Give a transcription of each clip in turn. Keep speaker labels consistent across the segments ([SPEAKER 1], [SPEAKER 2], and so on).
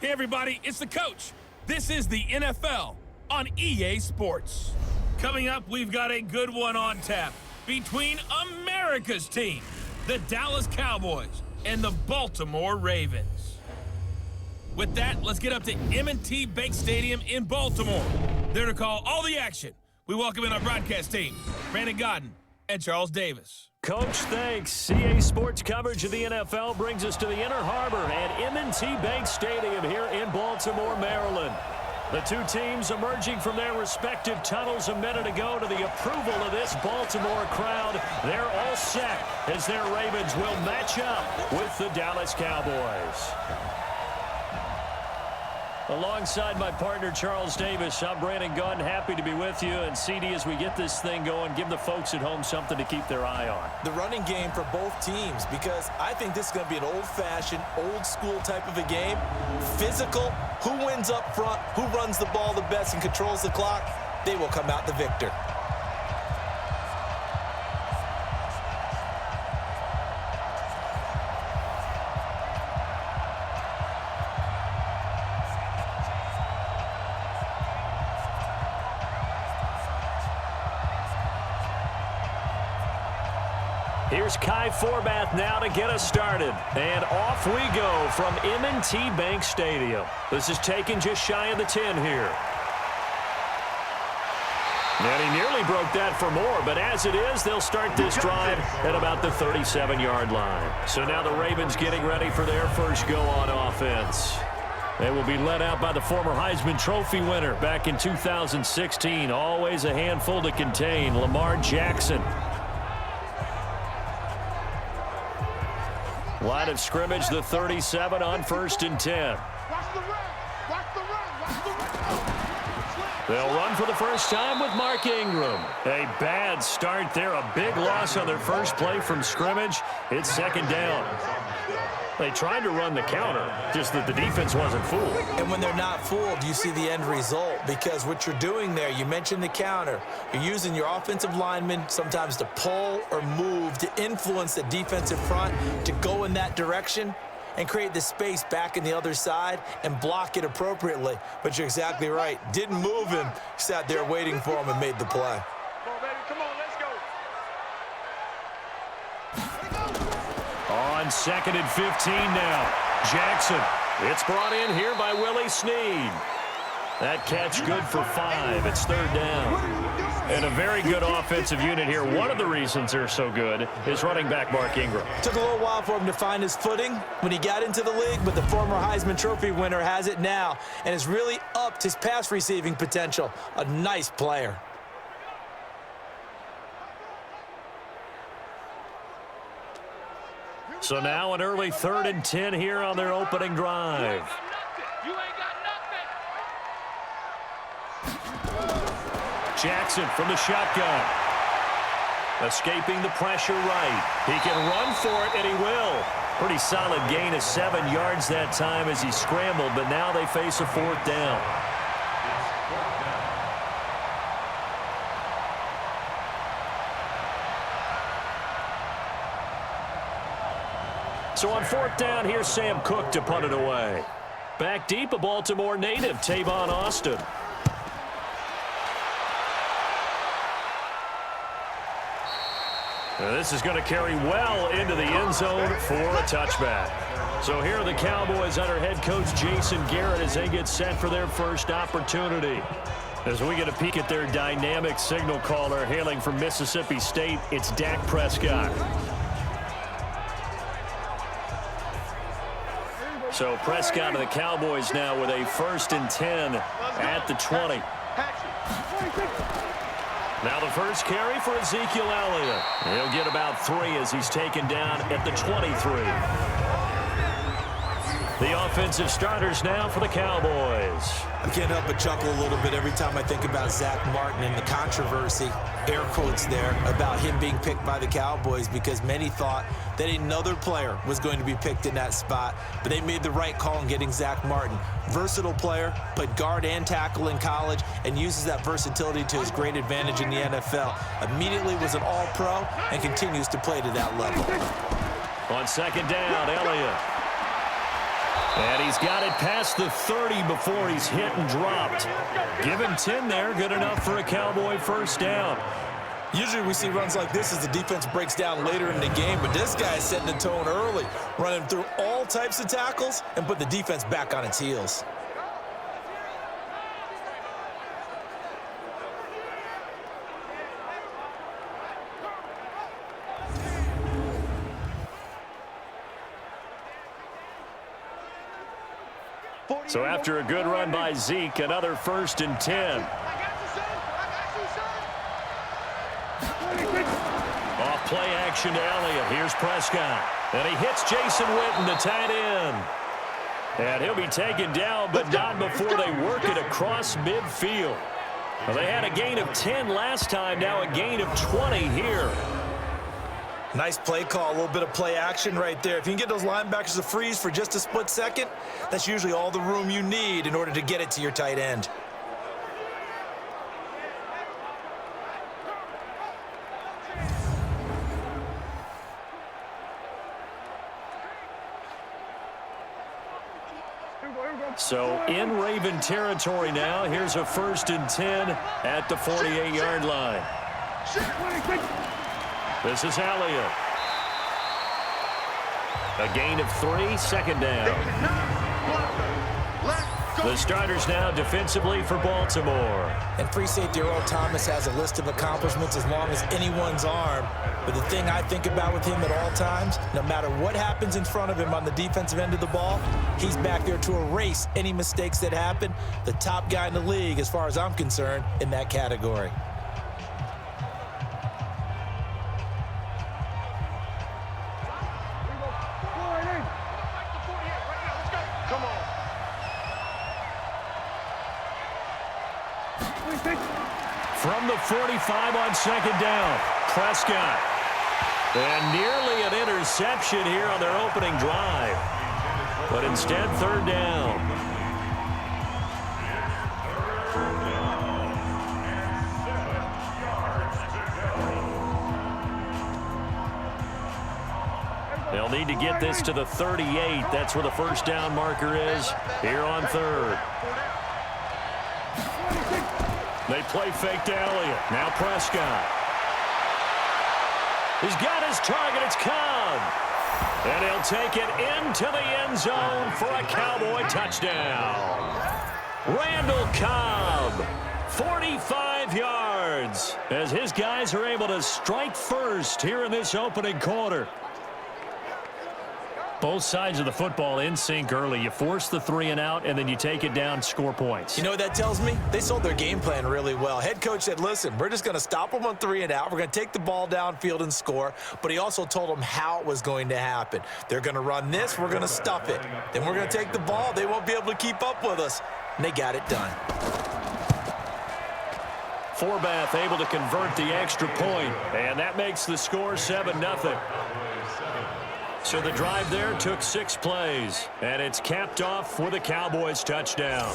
[SPEAKER 1] Hey everybody, it's the coach. This is the NFL on EA Sports. Coming up, we've got a good one on tap between America's team, the Dallas Cowboys, and the Baltimore Ravens. With that, let's get up to M&T Bank Stadium in Baltimore. There to call all the action. We welcome in our broadcast team, Brandon Godden and Charles Davis.
[SPEAKER 2] Coach, thanks. CA Sports coverage of the NFL brings us to the Inner Harbor at M&T Bank Stadium here in Baltimore, Maryland. The two teams emerging from their respective tunnels a minute ago to the approval of this Baltimore crowd. They're all set as their Ravens will match up with the Dallas Cowboys. Alongside my partner, Charles Davis, I'm Brandon Gunn. Happy to be with you. And CD, as we get this thing going, give the folks at home something to keep their eye on.
[SPEAKER 3] The running game for both teams, because I think this is going to be an old-fashioned, old-school type of a game. Physical, who wins up front, who runs the ball the best and controls the clock, they will come out the victor.
[SPEAKER 2] Here's Kai Forbath now to get us started. And off we go from M&T Bank Stadium. This is taken just shy of the 10 here. And he nearly broke that for more, but as it is, they'll start this drive at about the 37-yard line. So now the Ravens getting ready for their first go on offense. They will be led out by the former Heisman Trophy winner back in 2016. Always a handful to contain, Lamar Jackson. Line of scrimmage, the 37 on 1st and 10. They'll run for the first time with Mark Ingram. A bad start there, a big loss on their first play from scrimmage. It's 2nd down. They tried to run the counter, just that the defense wasn't fooled.
[SPEAKER 3] And when they're not fooled, you see the end result, because what you're doing there, you mentioned the counter. You're using your offensive linemen sometimes to pull or move to influence the defensive front to go in that direction and create the space back in the other side and block it appropriately. But you're exactly right. Didn't move him, sat there waiting for him and made the play.
[SPEAKER 2] On 2nd and 15 now. Jackson. It's brought in here by Willie Snead. That catch good for 5. It's 3rd down. And a very good offensive unit here. One of the reasons they're so good is running back Mark Ingram.
[SPEAKER 3] Took a little while for him to find his footing when he got into the league, but the former Heisman Trophy winner has it now and has really upped his pass receiving potential. A nice player.
[SPEAKER 2] So now an early 3rd and 10 here on their opening drive. Jackson from the shotgun. Escaping the pressure right. He can run for it, and he will. Pretty solid gain of 7 yards that time as he scrambled, but now they face a 4th down. So on 4th down, here's Sam Cook to punt it away. Back deep, a Baltimore native, Tavon Austin. Now this is going to carry well into the end zone for a touchback. So here are the Cowboys under head coach Jason Garrett as they get set for their first opportunity. As we get a peek at their dynamic signal caller hailing from Mississippi State, it's Dak Prescott. So Prescott and the Cowboys now with a 1st and 10 at the 20. Now the first carry for Ezekiel Elliott. He'll get about 3 as he's taken down at the 23. The offensive starters now for the Cowboys.
[SPEAKER 3] I can't help but chuckle a little bit every time I think about Zach Martin and the controversy, air quotes there, about him being picked by the Cowboys, because many thought that another player was going to be picked in that spot, but they made the right call in getting Zach Martin. Versatile player, played guard and tackle in college, and uses that versatility to his great advantage in the NFL. Immediately was an all-pro and continues to play to that level.
[SPEAKER 2] On 2nd down, Elliott. And he's got it past the 30 before he's hit and dropped. Give him 10 there, good enough for a Cowboy first down.
[SPEAKER 3] Usually we see runs like this as the defense breaks down later in the game, but this guy is setting the tone early, running through all types of tackles and put the defense back on its heels.
[SPEAKER 2] So after a good run by Zeke, another 1st and 10. Off play action to Elliott. Here's Prescott. And he hits Jason Witten, the tight end. And he'll be taken down, but not before they work it across midfield. Well, they had a gain of 10 last time, now a gain of 20 here.
[SPEAKER 3] Nice play call, a little bit of play action right there. If you can get those linebackers to freeze for just a split second, that's usually all the room you need in order to get it to your tight end.
[SPEAKER 2] So in Raven territory now, here's a 1st and 10 at the 48-yard line. This is Elliott. A gain of 3, 2nd down. The starters now defensively for Baltimore.
[SPEAKER 3] And free safety Earl Thomas has a list of accomplishments as long as anyone's arm. But the thing I think about with him at all times, no matter what happens in front of him on the defensive end of the ball, he's back there to erase any mistakes that happen. The top guy in the league, as far as I'm concerned, in that category.
[SPEAKER 2] From the 45 on 2nd down, Prescott. And nearly an interception here on their opening drive. But instead, 3rd down. They'll need to get this to the 38. That's where the 1st down marker is here on 3rd. They play fake to Elliott. Now Prescott. He's got his target. It's Cobb. And he'll take it into the end zone for a Cowboy touchdown. Randall Cobb, 45 yards, as his guys are able to strike first here in this opening quarter. Both sides of the football in sync early. You force the 3 and out, and then you take it down, score points.
[SPEAKER 3] You know what that tells me? They sold their game plan really well. Head coach said, listen, we're just going to stop them on 3 and out. We're going to take the ball downfield and score. But he also told them how it was going to happen. They're going to run this. We're going to stuff it. Then we're going to take the ball. They won't be able to keep up with us. And they got it done.
[SPEAKER 2] Forbath able to convert the extra point, and that makes the score 7-0. So the drive there took 6 plays, and it's capped off with a Cowboys touchdown.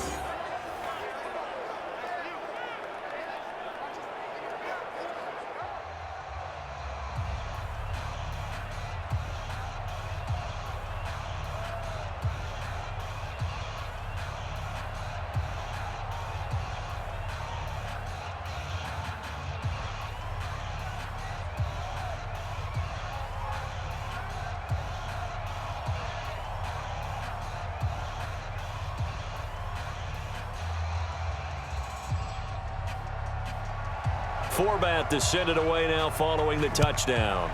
[SPEAKER 2] Forbath to send it away now following the touchdown.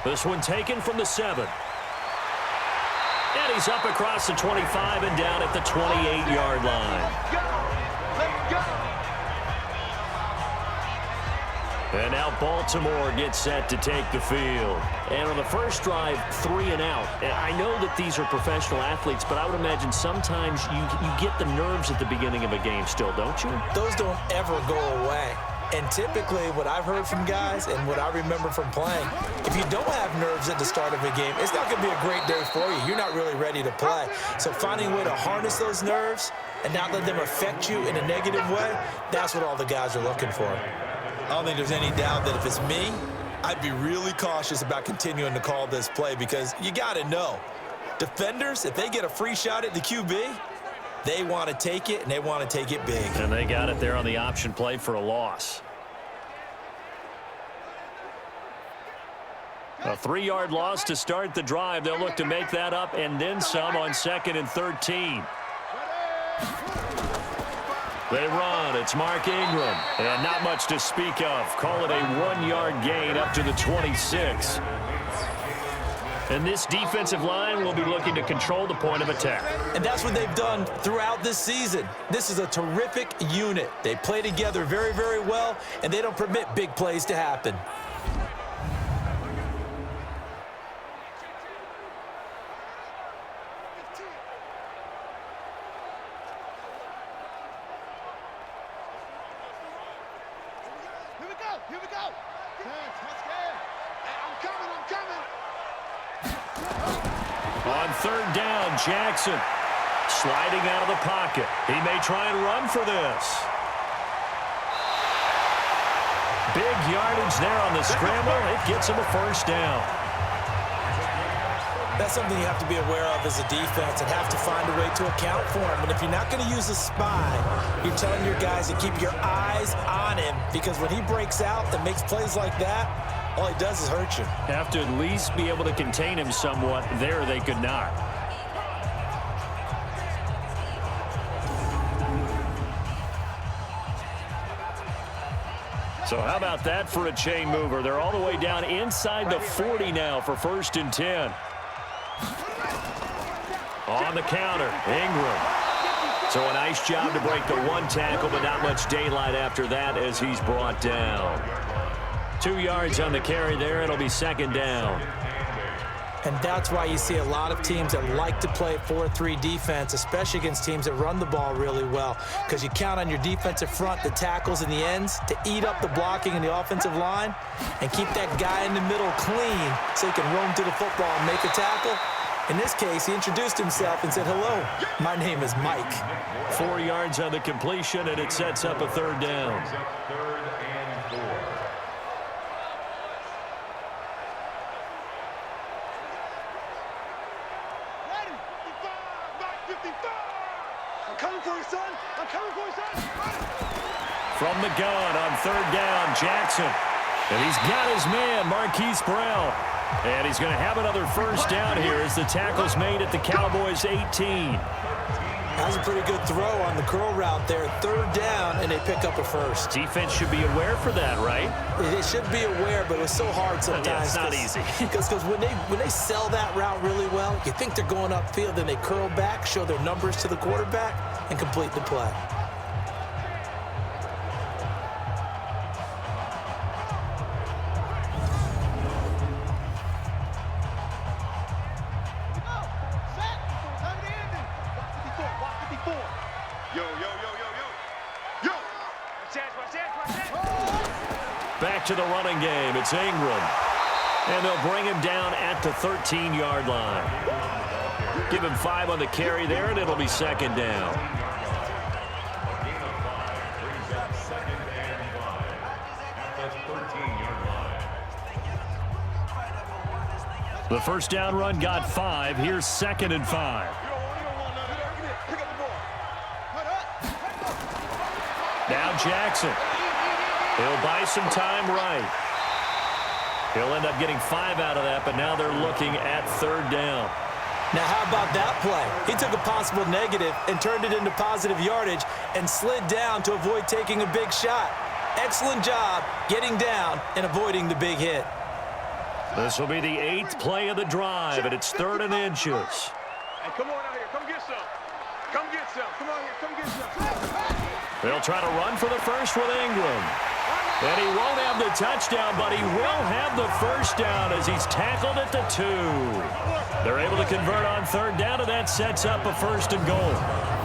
[SPEAKER 2] This one taken from the 7. And he's up across the 25 and down at the 28-yard line. And now Baltimore gets set to take the field. And on the first drive, 3 and out. And I know that these are professional athletes, but I would imagine sometimes you get the nerves at the beginning of a game still, don't you?
[SPEAKER 3] Those don't ever go away. And typically what I've heard from guys and what I remember from playing, if you don't have nerves at the start of a game, it's not going to be a great day for you. You're not really ready to play. So finding a way to harness those nerves and not let them affect you in a negative way, that's what all the guys are looking for. I don't think there's any doubt that if it's me, I'd be really cautious about continuing to call this play because you got to know, defenders, if they get a free shot at the QB, they want to take it, and they want to take it big.
[SPEAKER 2] And they got it there on the option play for a loss. A 3-yard loss to start the drive. They'll look to make that up and then some on 2nd and 13. They run. It's Mark Ingram. And not much to speak of. Call it a 1-yard gain up to the 26. And this defensive line will be looking to control the point of attack.
[SPEAKER 3] And that's what they've done throughout this season. This is a terrific unit. They play together very, very well, and they don't permit big plays to happen.
[SPEAKER 4] Here we go. I'm coming.
[SPEAKER 2] On 3rd down, Jackson sliding out of the pocket. He may try and run for this. Big yardage there on the scramble. It gets him a 1st down.
[SPEAKER 3] That's something you have to be aware of as a defense and have to find a way to account for him. And if you're not going to use a spy, you're telling your guys to keep your eyes on him, because when he breaks out and makes plays like that, all he does is hurt you.
[SPEAKER 2] Have to at least be able to contain him somewhat. There they could not. So how about that for a chain mover? They're all the way down inside the 40 now for 1st and 10. On the counter, Ingram. So a nice job to break the 1 tackle, but not much daylight after that as he's brought down. 2 yards on the carry there. It'll be 2nd down.
[SPEAKER 3] And that's why you see a lot of teams that like to play 4-3 defense, especially against teams that run the ball really well, because you count on your defensive front, the tackles and the ends, to eat up the blocking in the offensive line and keep that guy in the middle clean so he can roam to the football and make a tackle. In this case, he introduced himself and said, "Hello, my name is Mike."
[SPEAKER 2] 4 yards on the completion, and it sets up a 3rd down. From the gun on 3rd down, Jackson. And he's got his man, Marquise Brown. And he's going to have another 1st down here as the tackle's made at the Cowboys 18.
[SPEAKER 3] That was a pretty good throw on the curl route there. 3rd down, and they pick up a 1st.
[SPEAKER 2] Defense should be aware for that, right?
[SPEAKER 3] They should be aware, but it was so hard sometimes.
[SPEAKER 2] Yeah, it's not easy.
[SPEAKER 3] Because when they sell that route really well, you think they're going upfield, then they curl back, show their numbers to the quarterback, and complete the play.
[SPEAKER 2] Back to the running game. It's Ingram. And they'll bring him down at the 13-yard line. Give him 5 on the carry there, and it'll be 2nd down. The 1st down run got 5. Here's 2nd and 5. Now Jackson. He'll buy some time right. He'll end up getting 5 out of that, but now they're looking at 3rd down.
[SPEAKER 3] Now, how about that play? He took a possible negative and turned it into positive yardage and slid down to avoid taking a big shot. Excellent job getting down and avoiding the big hit.
[SPEAKER 2] This will be the 8th play of the drive, and it's 3rd and inches.
[SPEAKER 4] Hey, come on out here. Come get some. Come get some. Come on here. Come get some.
[SPEAKER 2] They'll try to run for the 1st with Ingram. And he won't have the touchdown, but he will have the 1st down as he's tackled at the 2. They're able to convert on 3rd down, and that sets up a 1st and goal.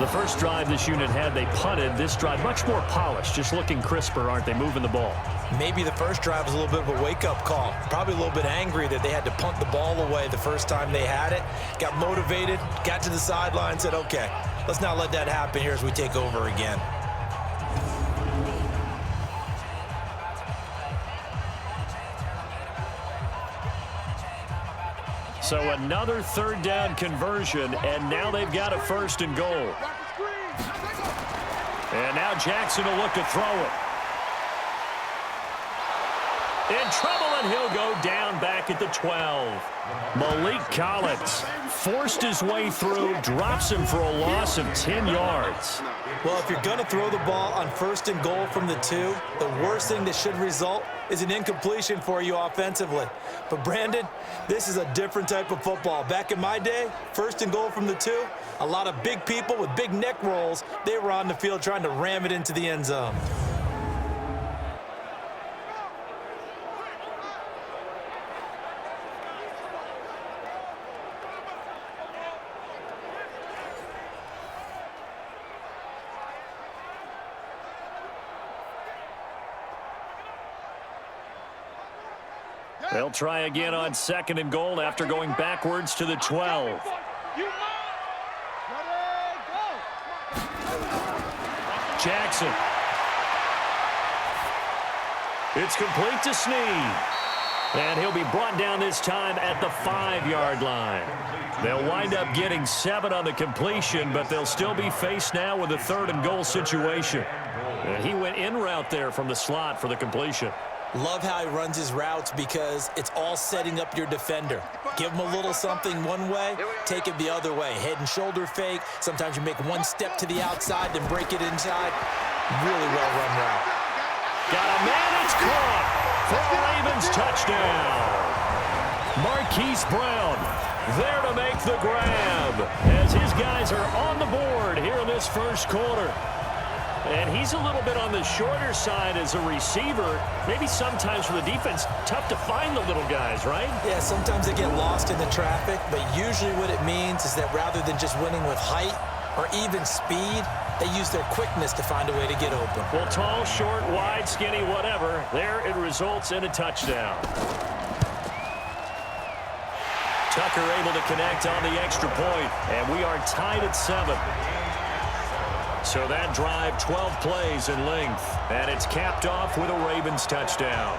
[SPEAKER 2] The first drive this unit had, they punted. This drive, much more polished, just looking crisper, aren't they, moving the ball?
[SPEAKER 3] Maybe the first drive was a little bit of a wake-up call. Probably a little bit angry that they had to punt the ball away the first time they had it. Got motivated, got to the sideline, said, okay, let's not let that happen here as we take over again.
[SPEAKER 2] So another third down conversion, and now they've got a 1st and goal. And now Jackson will look to throw it. In trouble, and he'll go down back at the 12. Malik Collins forced his way through, drops him for a loss of 10 yards.
[SPEAKER 3] Well, if you're going to throw the ball on 1st and goal from the 2, the worst thing that should result is an incompletion for you offensively. But, Brandon, this is a different type of football. Back in my day, 1st and goal from the 2, a lot of big people with big neck rolls, they were on the field trying to ram it into the end zone.
[SPEAKER 2] They'll try again on 2nd and goal after going backwards to the 12. Jackson. It's complete to Snead. And he'll be brought down this time at the 5-yard line. They'll wind up getting 7 on the completion, but they'll still be faced now with a 3rd and goal situation. And he went in route there from the slot for the completion.
[SPEAKER 3] Love how he runs his routes because it's all setting up your defender. Give him a little something one way, take it the other way. Head and shoulder fake. Sometimes you make one step to the outside, then break it inside. Really well run route.
[SPEAKER 2] Got a man, it's caught for a Ravens touchdown. Marquise Brown there to make the grab as his guys are on the board here in this 1st quarter. And he's a little bit on the shorter side as a receiver. Maybe sometimes for the defense, tough to find the little guys, right?
[SPEAKER 3] Yeah, sometimes they get lost in the traffic, but usually what it means is that rather than just winning with height or even speed, they use their quickness to find a way to get open.
[SPEAKER 2] Well, tall, short, wide, skinny, whatever, there it results in a touchdown. Tucker able to connect on the extra point, and we are tied at 7. So that drive, 12 plays in length, and it's capped off with a Ravens touchdown.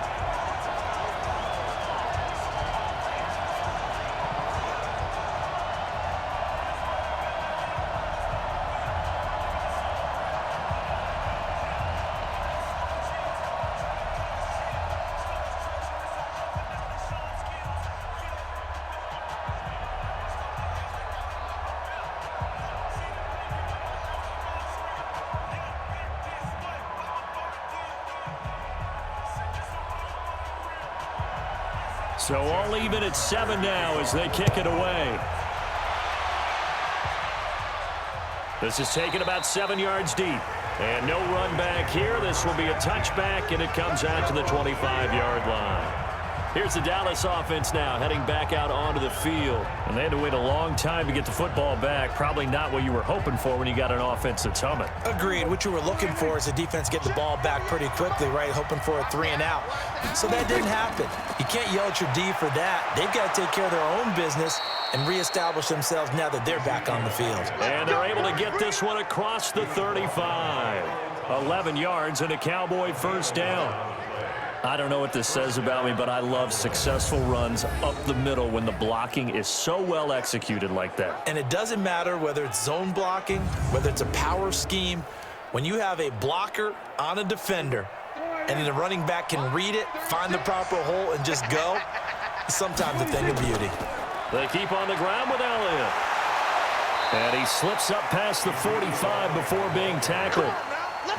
[SPEAKER 2] So all even at 7 now as they kick it away. This is taken about 7 yards deep. And no run back here. This will be a touchback, and it comes out to the 25-yard line. Here's the Dallas offense now heading back out onto the field. And they had to wait a long time to get the football back. Probably not what you were hoping for when you got an offense that's humming.
[SPEAKER 3] Agreed. What you were looking for is the defense get the ball back pretty quickly, right? Hoping for a 3 and out. So that didn't happen. You can't yell at your D for that. They've got to take care of their own business and reestablish themselves now that they're back on the field.
[SPEAKER 2] And they're able to get this one across the 35. 11 yards and a Cowboy 1st down. I don't know what this says about me, but I love successful runs up the middle when the blocking is so well executed like that.
[SPEAKER 3] And it doesn't matter whether it's zone blocking, whether it's a power scheme. When you have a blocker on a defender and then the running back can read it, find the proper hole, and just go, it's sometimes a thing of beauty.
[SPEAKER 2] They keep on the ground with Elliott. And he slips up past the 45 before being tackled.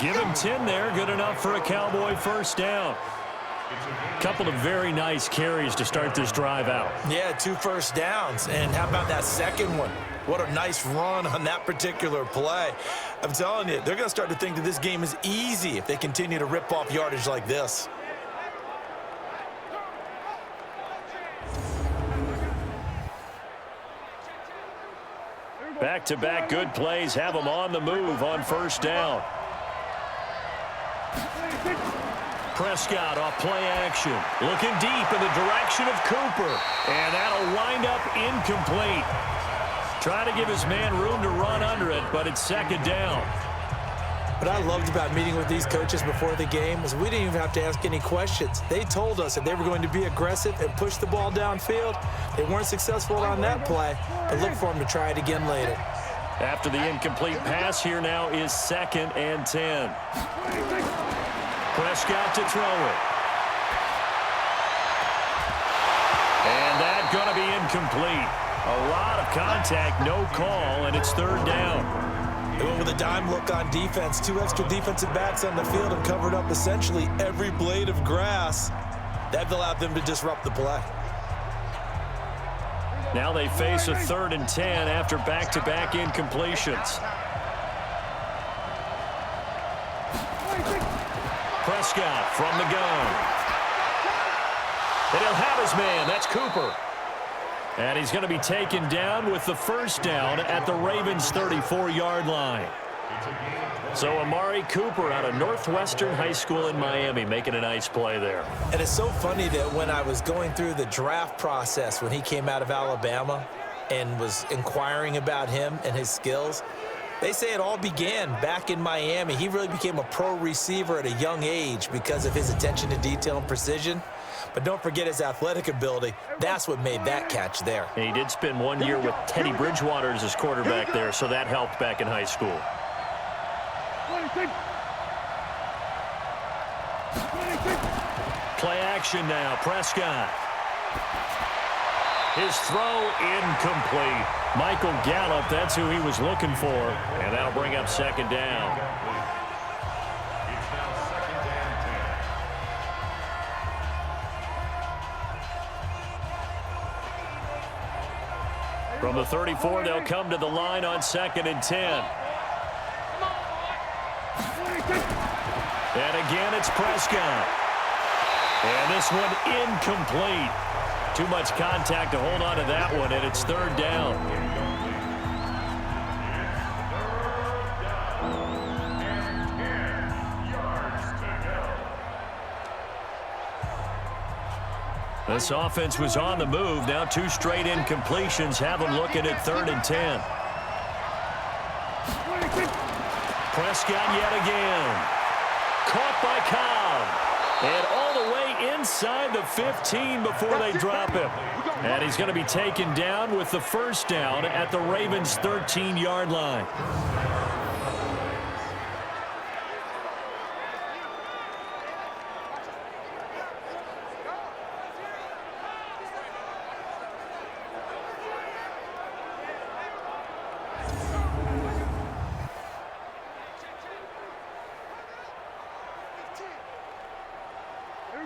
[SPEAKER 2] Give him 10 there, good enough for a Cowboy 1st down. Couple of very nice carries to start this drive out.
[SPEAKER 3] Yeah, 2 first downs. And how about that second one? What a nice run on that particular play. I'm telling you, they're going to start to think that this game is easy if they continue to rip off yardage like this.
[SPEAKER 2] Back-to-back good plays have them on the move on 1st down. Prescott off play action. Looking deep in the direction of Cooper. And that'll wind up incomplete. Trying to give his man room to run under it, but it's 2nd down.
[SPEAKER 3] What I loved about meeting with these coaches before the game was we didn't even have to ask any questions. They told us that they were going to be aggressive and push the ball downfield. They weren't successful on that play, but look for them to try it again later.
[SPEAKER 2] After the incomplete pass, here now is 2nd and 10. Prescott to throw it. And that's going to be incomplete. A lot of contact, no call, and it's 3rd down.
[SPEAKER 3] They went with a dime look on defense. 2 extra defensive backs on the field and covered up essentially every blade of grass. That allowed them to disrupt the play.
[SPEAKER 2] Now they face a 3rd and 10 after back-to-back incompletions. Prescott from the gun. And he'll have his man. That's Cooper. And he's going to be taken down with the 1st down at the Ravens' 34-yard line. So Amari Cooper out of Northwestern High School in Miami making a nice play there.
[SPEAKER 3] And it's so funny that when I was going through the draft process when he came out of Alabama and was inquiring about him and his skills, they say it all began back in Miami. He really became a pro receiver at a young age because of his attention to detail and precision. But don't forget his athletic ability. That's what made that catch there.
[SPEAKER 2] And he did spend 1 year with Teddy Bridgewater as his quarterback there, so that helped back in high school. Play action now. Prescott. His throw incomplete. Michael Gallup, that's who he was looking for. And that'll bring up 2nd down. From the 34, they'll come to the line on 2nd and 10. And again, it's Prescott. And this one incomplete. Too much contact to hold on to that one, and it's 3rd down. This offense was on the move. Now 2 straight incompletions have them looking at 3rd and 10. Prescott yet again. Caught by Cobb. And all the way inside the 15 before they drop him. And he's going to be taken down with the 1st down at the Ravens' 13-yard line.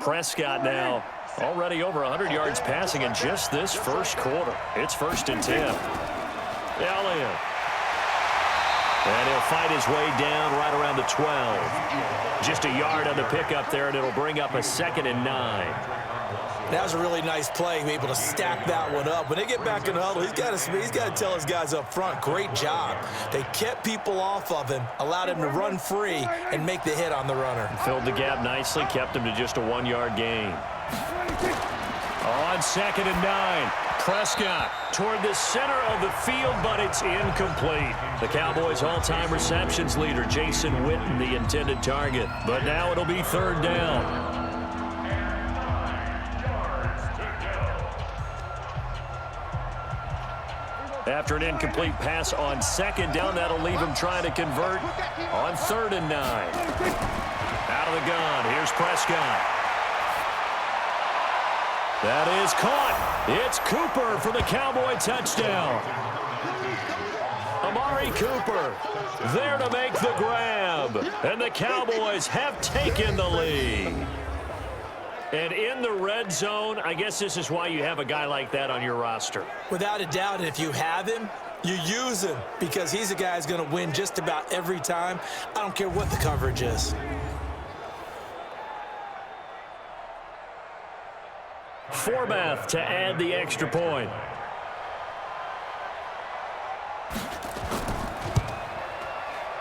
[SPEAKER 2] Prescott now already over 100 yards passing in just this 1st quarter. It's 1st and 10. Elliott. And he'll fight his way down right around the 12. Just a yard on the pickup there, and it'll bring up a 2nd and 9.
[SPEAKER 3] That was a really nice play, able to stack that one up. When they get back in the huddle, he's got to tell his guys up front, great job. They kept people off of him, allowed him to run free and make the hit on the runner.
[SPEAKER 2] Filled the gap nicely, kept him to just a 1-yard gain. On 2nd and 9, Prescott toward the center of the field, but it's incomplete. The Cowboys' all-time receptions leader, Jason Witten, the intended target. But now it'll be 3rd down. After an incomplete pass on 2nd down, that'll leave him trying to convert on 3rd and 9. Out of the gun, here's Prescott. That is caught. It's Cooper for the Cowboy touchdown. Amari Cooper there to make the grab. And the Cowboys have taken the lead. And in the red zone, I guess this is why you have a guy like that on your roster.
[SPEAKER 3] Without a doubt, if you have him, you use him because he's a guy who's going to win just about every time. I don't care what the coverage is.
[SPEAKER 2] Forbath to add the extra point.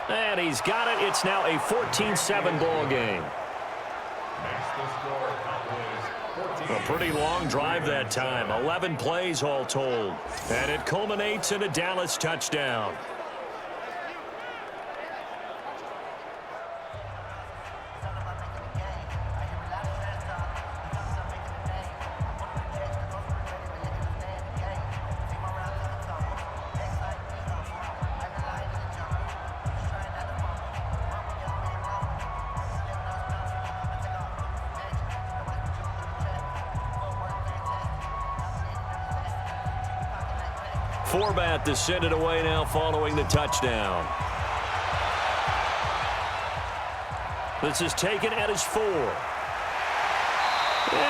[SPEAKER 2] And he's got it. It's now a 14-7 ball game. A pretty long drive that time. 11 plays all told. And it culminates in a Dallas touchdown. format to send it away now following the touchdown. This is taken at his 4. And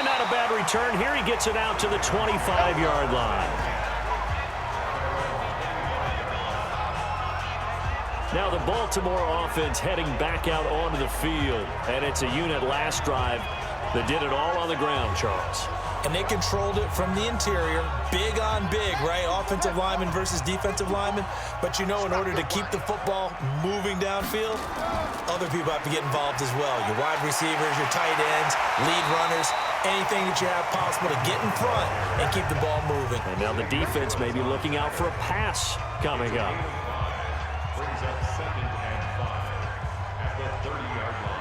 [SPEAKER 2] not a bad return here. He gets it out to the 25-yard line. Now the Baltimore offense heading back out onto the field. And it's a unit last drive that did it all on the ground, Charles.
[SPEAKER 3] And they controlled it from the interior, big on big, right? Offensive lineman versus defensive lineman. But you know, in order to keep the football moving downfield, other people have to get involved as well. Your wide receivers, your tight ends, lead runners, anything that you have possible to get in front and keep the ball moving.
[SPEAKER 2] And now the defense may be looking out for a pass coming up.
[SPEAKER 5] Brings up 2nd and 5 at the 30-yard line.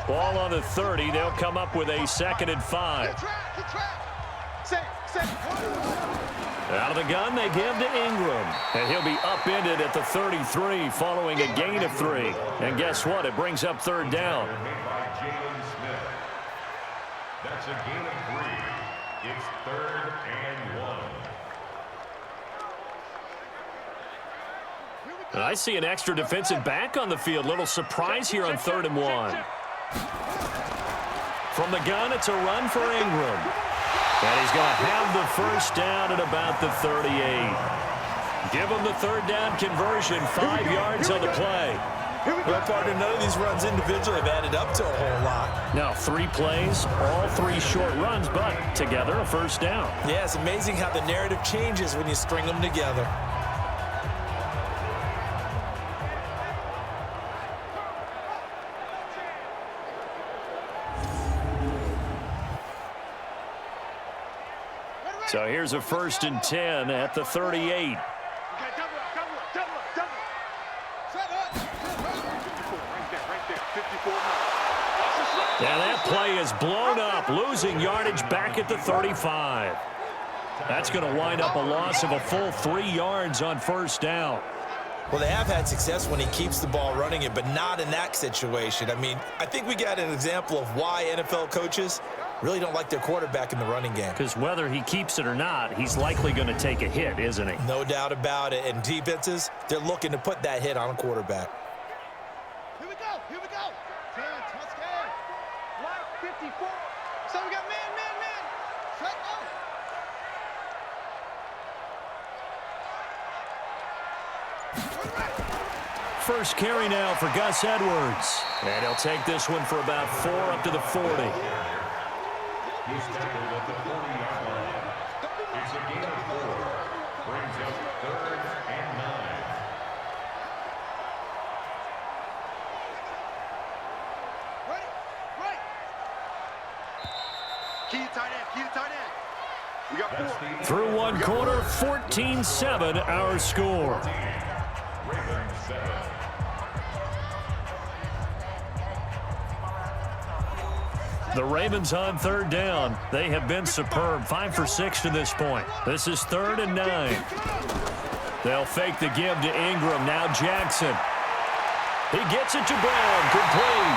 [SPEAKER 2] Ball on the 30. They'll come up with a 2nd and 5. Out of the gun, they give to Ingram. And he'll be upended at the 33 following a gain of 3. And guess what? It brings up 3rd down.
[SPEAKER 5] That's a gain of 3. It's 3rd and 1.
[SPEAKER 2] And I see an extra defensive back on the field. Little surprise here on 3rd and 1. From the gun, it's a run for Ingram. And he's going to have the 1st down at about the 38. Give him the 3rd down conversion, 5 yards on the play.
[SPEAKER 3] Well, partner, none of these runs individually have added up to a whole lot.
[SPEAKER 2] Now 3 plays, all 3 short runs, but together a 1st down.
[SPEAKER 3] Yeah, it's amazing how the narrative changes when you string them together.
[SPEAKER 2] So here's a 1st and 10 at the 38. And that play is blown up, losing yardage back at the 35. That's going to wind up a loss of a full 3 yards on 1st down.
[SPEAKER 3] Well, they have had success when he keeps the ball running it, but not in that situation. I mean, I think we got an example of why NFL coaches really don't like their quarterback in the running game.
[SPEAKER 2] Because whether he keeps it or not, he's likely going to take a hit, isn't he?
[SPEAKER 3] No doubt about it. And defenses, they're looking to put that hit on a quarterback.
[SPEAKER 6] Here we go. 10, touchdown. Like 54. So we got man. Shut up.
[SPEAKER 2] First carry now for Gus Edwards. And he'll take this one for about 4 up to the 40.
[SPEAKER 5] He's tackled at the 40-yard line. It's a gain of 4. Brings up 3rd and 9.
[SPEAKER 6] Right. Key tight end. We got 4.
[SPEAKER 2] Through 1 quarter, 14-7 our score.
[SPEAKER 5] Ravens 7.
[SPEAKER 2] The Ravens on 3rd down. They have been superb. 5 for 6 to this point. This is 3rd and 9. They'll fake the give to Ingram. Now Jackson. He gets it to Brown. Complete.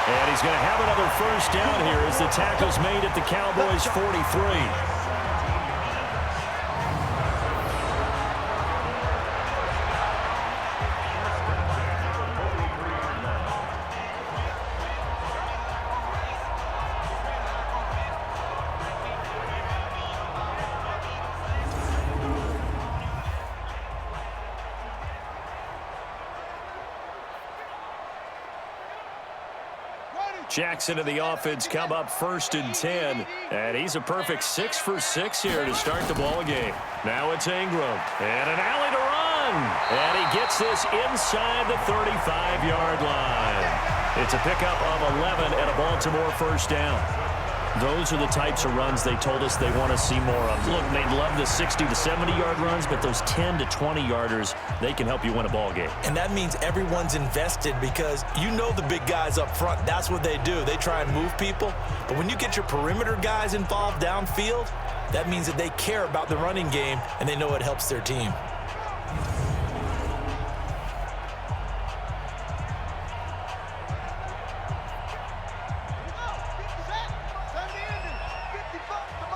[SPEAKER 2] And he's going to have another 1st down here as the tackle's made at the Cowboys 43. Jackson and the offense come up 1st and 10. And he's a perfect 6 for 6 here to start the ball game. Now it's Ingram. And an alley to run. And he gets this inside the 35-yard line. It's a pickup of 11 and a Baltimore 1st down. Those are the types of runs they told us they want to see more of. Look, they love the 60 to 70-yard runs, but those 10 to 20-yarders, they can help you win a ball game.
[SPEAKER 3] And that means everyone's invested because you know the big guys up front, that's what they do. They try and move people. But when you get your perimeter guys involved downfield, that means that they care about the running game and they know it helps their team.
[SPEAKER 6] Sunday ending. 55 to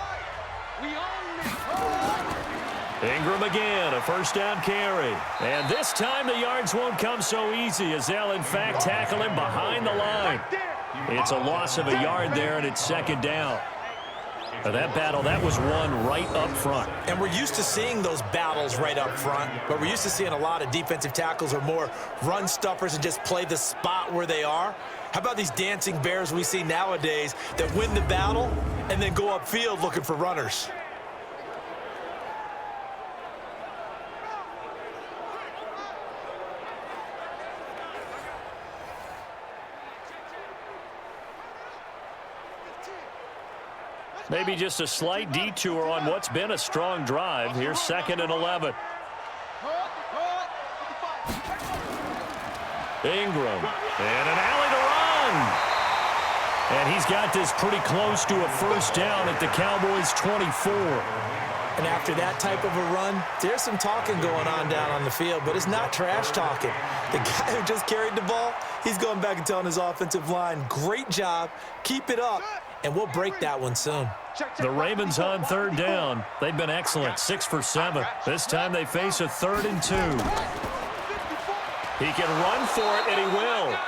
[SPEAKER 2] Ingram again, a first down carry. And this time the yards won't come so easy as they'll, in fact, tackle him behind the line. It's a loss of a yard there, and it's second down. That battle, that was won right up front.
[SPEAKER 3] And we're used to seeing those battles right up front, but we're used to seeing a lot of defensive tackles or more run stuffers and just play the spot where they are. How about these dancing bears we see nowadays that win the battle and then go upfield looking for runners?
[SPEAKER 2] Maybe just a slight detour on what's been a strong drive. Here's 2nd and 11. Ingram. And an alley to run. And he's got this pretty close to a first down at the Cowboys' 24.
[SPEAKER 3] And after that type of a run, there's some talking going on down on the field, but it's not trash talking. The guy who just carried the ball, he's going back and telling his offensive line, great job, keep it up, and we'll break that one soon.
[SPEAKER 2] The Ravens on 3rd down. They've been excellent, 6 for 7. This time they face a 3rd and 2. He can run for it, and he will.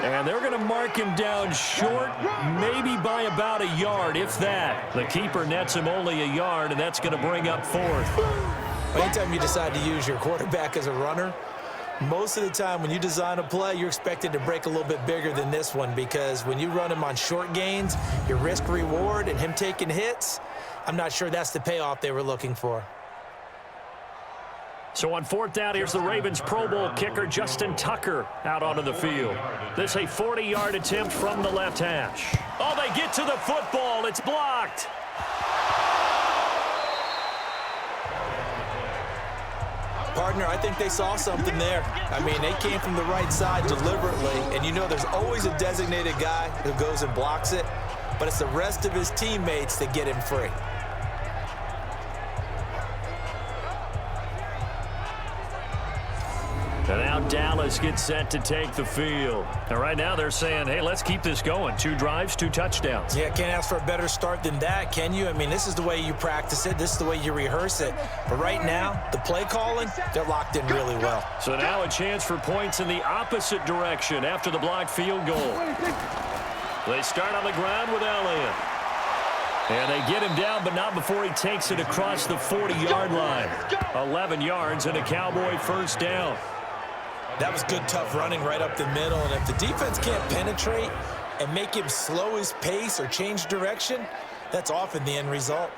[SPEAKER 2] And they're going to mark him down short, maybe by about a yard, if that. The keeper nets him only a yard, and that's going to bring up 4th.
[SPEAKER 3] Anytime you decide to use your quarterback as a runner, most of the time when you design a play, you're expected to break a little bit bigger than this one, because when you run him on short gains, your risk-reward and him taking hits, I'm not sure that's the payoff they were looking for.
[SPEAKER 2] So on 4th down, here's the Ravens Pro Bowl kicker Justin Tucker out onto the field. This a 40-yard attempt from the left hash. Oh, they get to the football. It's blocked.
[SPEAKER 3] Partner, I think they saw something there. I mean, they came from the right side deliberately, and you know there's always a designated guy who goes and blocks it, but it's the rest of his teammates that get him free.
[SPEAKER 2] And now Dallas gets set to take the field. And right now they're saying, hey, let's keep this going. 2 drives, 2 touchdowns.
[SPEAKER 3] Yeah, can't ask for a better start than that, can you? I mean, this is the way you practice it. This is the way you rehearse it. But right now, the play calling, they're locked in really well.
[SPEAKER 2] So now a chance for points in the opposite direction after the blocked field goal. They start on the ground with Elliott. And they get him down, but not before he takes it across the 40-yard line. 11 yards and a Cowboy first down.
[SPEAKER 3] That was good, tough running right up the middle. And if the defense can't penetrate and make him slow his pace or change direction, that's often the end result.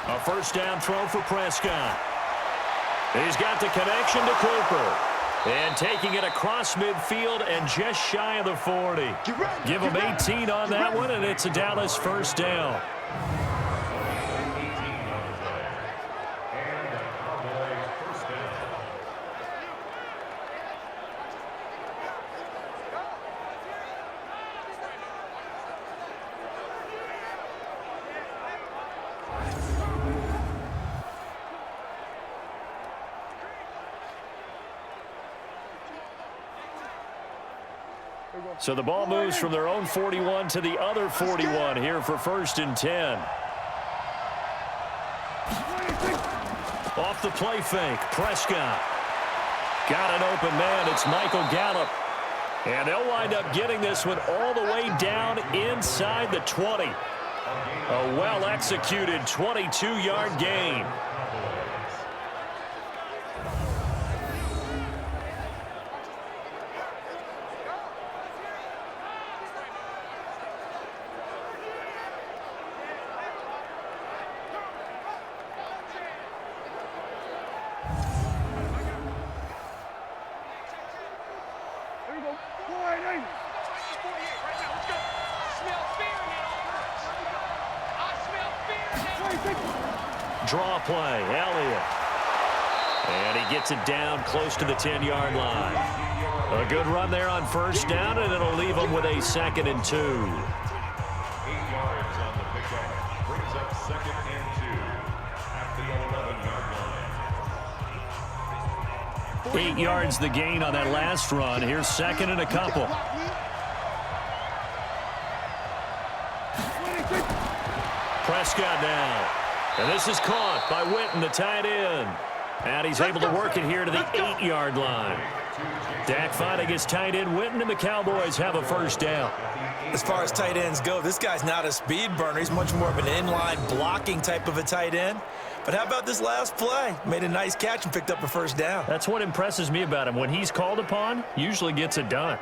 [SPEAKER 2] A first down throw for Prescott. He's got the connection to Cooper. And taking it across midfield and just shy of the 40. Give him 18 on that one, and it's a Dallas first down. So the ball moves from their own 41 to the other 41 here for 1st and 10. Off the play fake, Prescott. Got an open man, it's Michael Gallup. And they'll wind up getting this one all the way down inside the 20. A well-executed 22-yard gain. Draw play, Elliott. And he gets it down close to the 10-yard line. A good run there on first down, and it'll leave him with a 2nd and 2.
[SPEAKER 5] 8 yards on the pickup. Brings up 2nd and 2 at the 11-yard line.
[SPEAKER 2] 8 yards the gain on that last run. Here's 2nd and a couple. Prescott now. And this is caught by Witten, the tight end. And he's able to work it here to the 8-yard line. Dak finding his tight end Witten, and the Cowboys have a first down.
[SPEAKER 3] As far as tight ends go, this guy's not a speed burner. He's much more of an inline blocking type of a tight end. But how about this last play? Made a nice catch and picked up a first down.
[SPEAKER 2] That's what impresses me about him. When he's called upon, usually gets it done.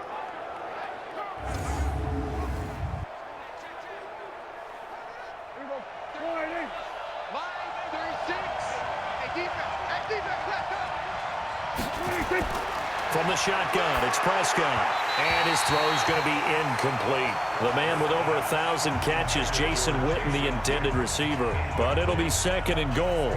[SPEAKER 2] From the shotgun, it's Prescott. And his throw is going to be incomplete. The man with over 1,000 catches, Jason Witten, the intended receiver. But it'll be 2nd and goal.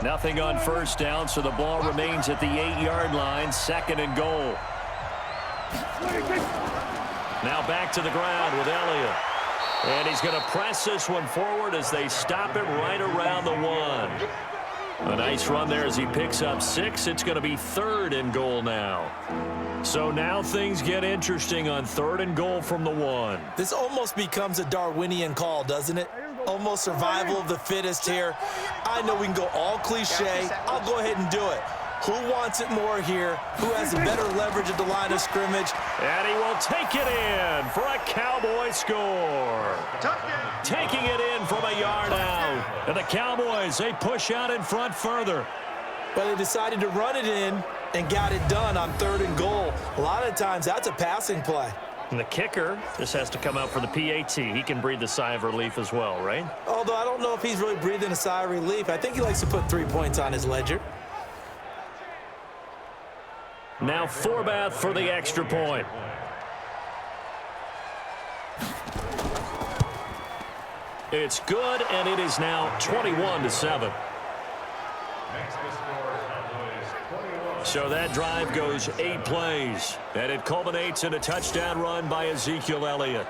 [SPEAKER 2] Nothing on first down, so the ball remains at the 8-yard line. 2nd and goal. Now back to the ground with Elliott. And he's going to press this one forward as they stop him right around the 1. A nice run there as he picks up 6. It's going to be 3rd and goal now. So now things get interesting on 3rd and goal from the 1.
[SPEAKER 3] This almost becomes a Darwinian call, doesn't it? Almost survival of the fittest here. I know we can go all cliche. I'll go ahead and do it. Who wants it more here? Who has a better leverage at the line of scrimmage?
[SPEAKER 2] And he will take it in for a Cowboy score. Taking it in from a yard out. And the Cowboys, they push out in front further.
[SPEAKER 3] But they decided to run it in and got it done on 3rd and goal. A lot of times that's a passing play.
[SPEAKER 2] And the kicker just has to come out for the PAT. He can breathe a sigh of relief as well, right?
[SPEAKER 3] Although I don't know if he's really breathing a sigh of relief. I think he likes to put 3 points on his ledger.
[SPEAKER 2] Now Forbath for the extra point. It's good, and it is now 21-7. So that drive goes 8 plays, and it culminates in a touchdown run by Ezekiel Elliott.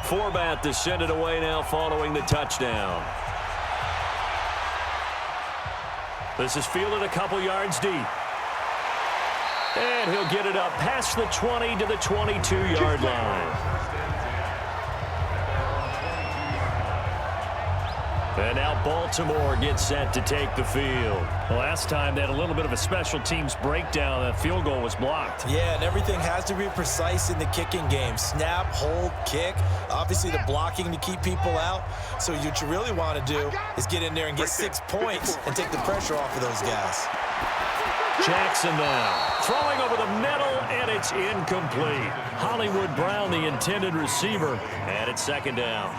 [SPEAKER 2] Forbath to send it away now following the touchdown. This is fielded a couple yards deep. And he'll get it up past the 20 to the 22-yard line. And now Baltimore gets set to take the field. Last time they had a little bit of a special teams breakdown. That field goal was blocked.
[SPEAKER 3] Yeah, and everything has to be precise in the kicking game. Snap, hold, kick. Obviously the blocking to keep people out. So what you really want to do is get in there and get 6 points and take the pressure off of those guys.
[SPEAKER 2] Jackson now throwing over the middle, and it's incomplete. Hollywood Brown, the intended receiver, and it's 2nd down.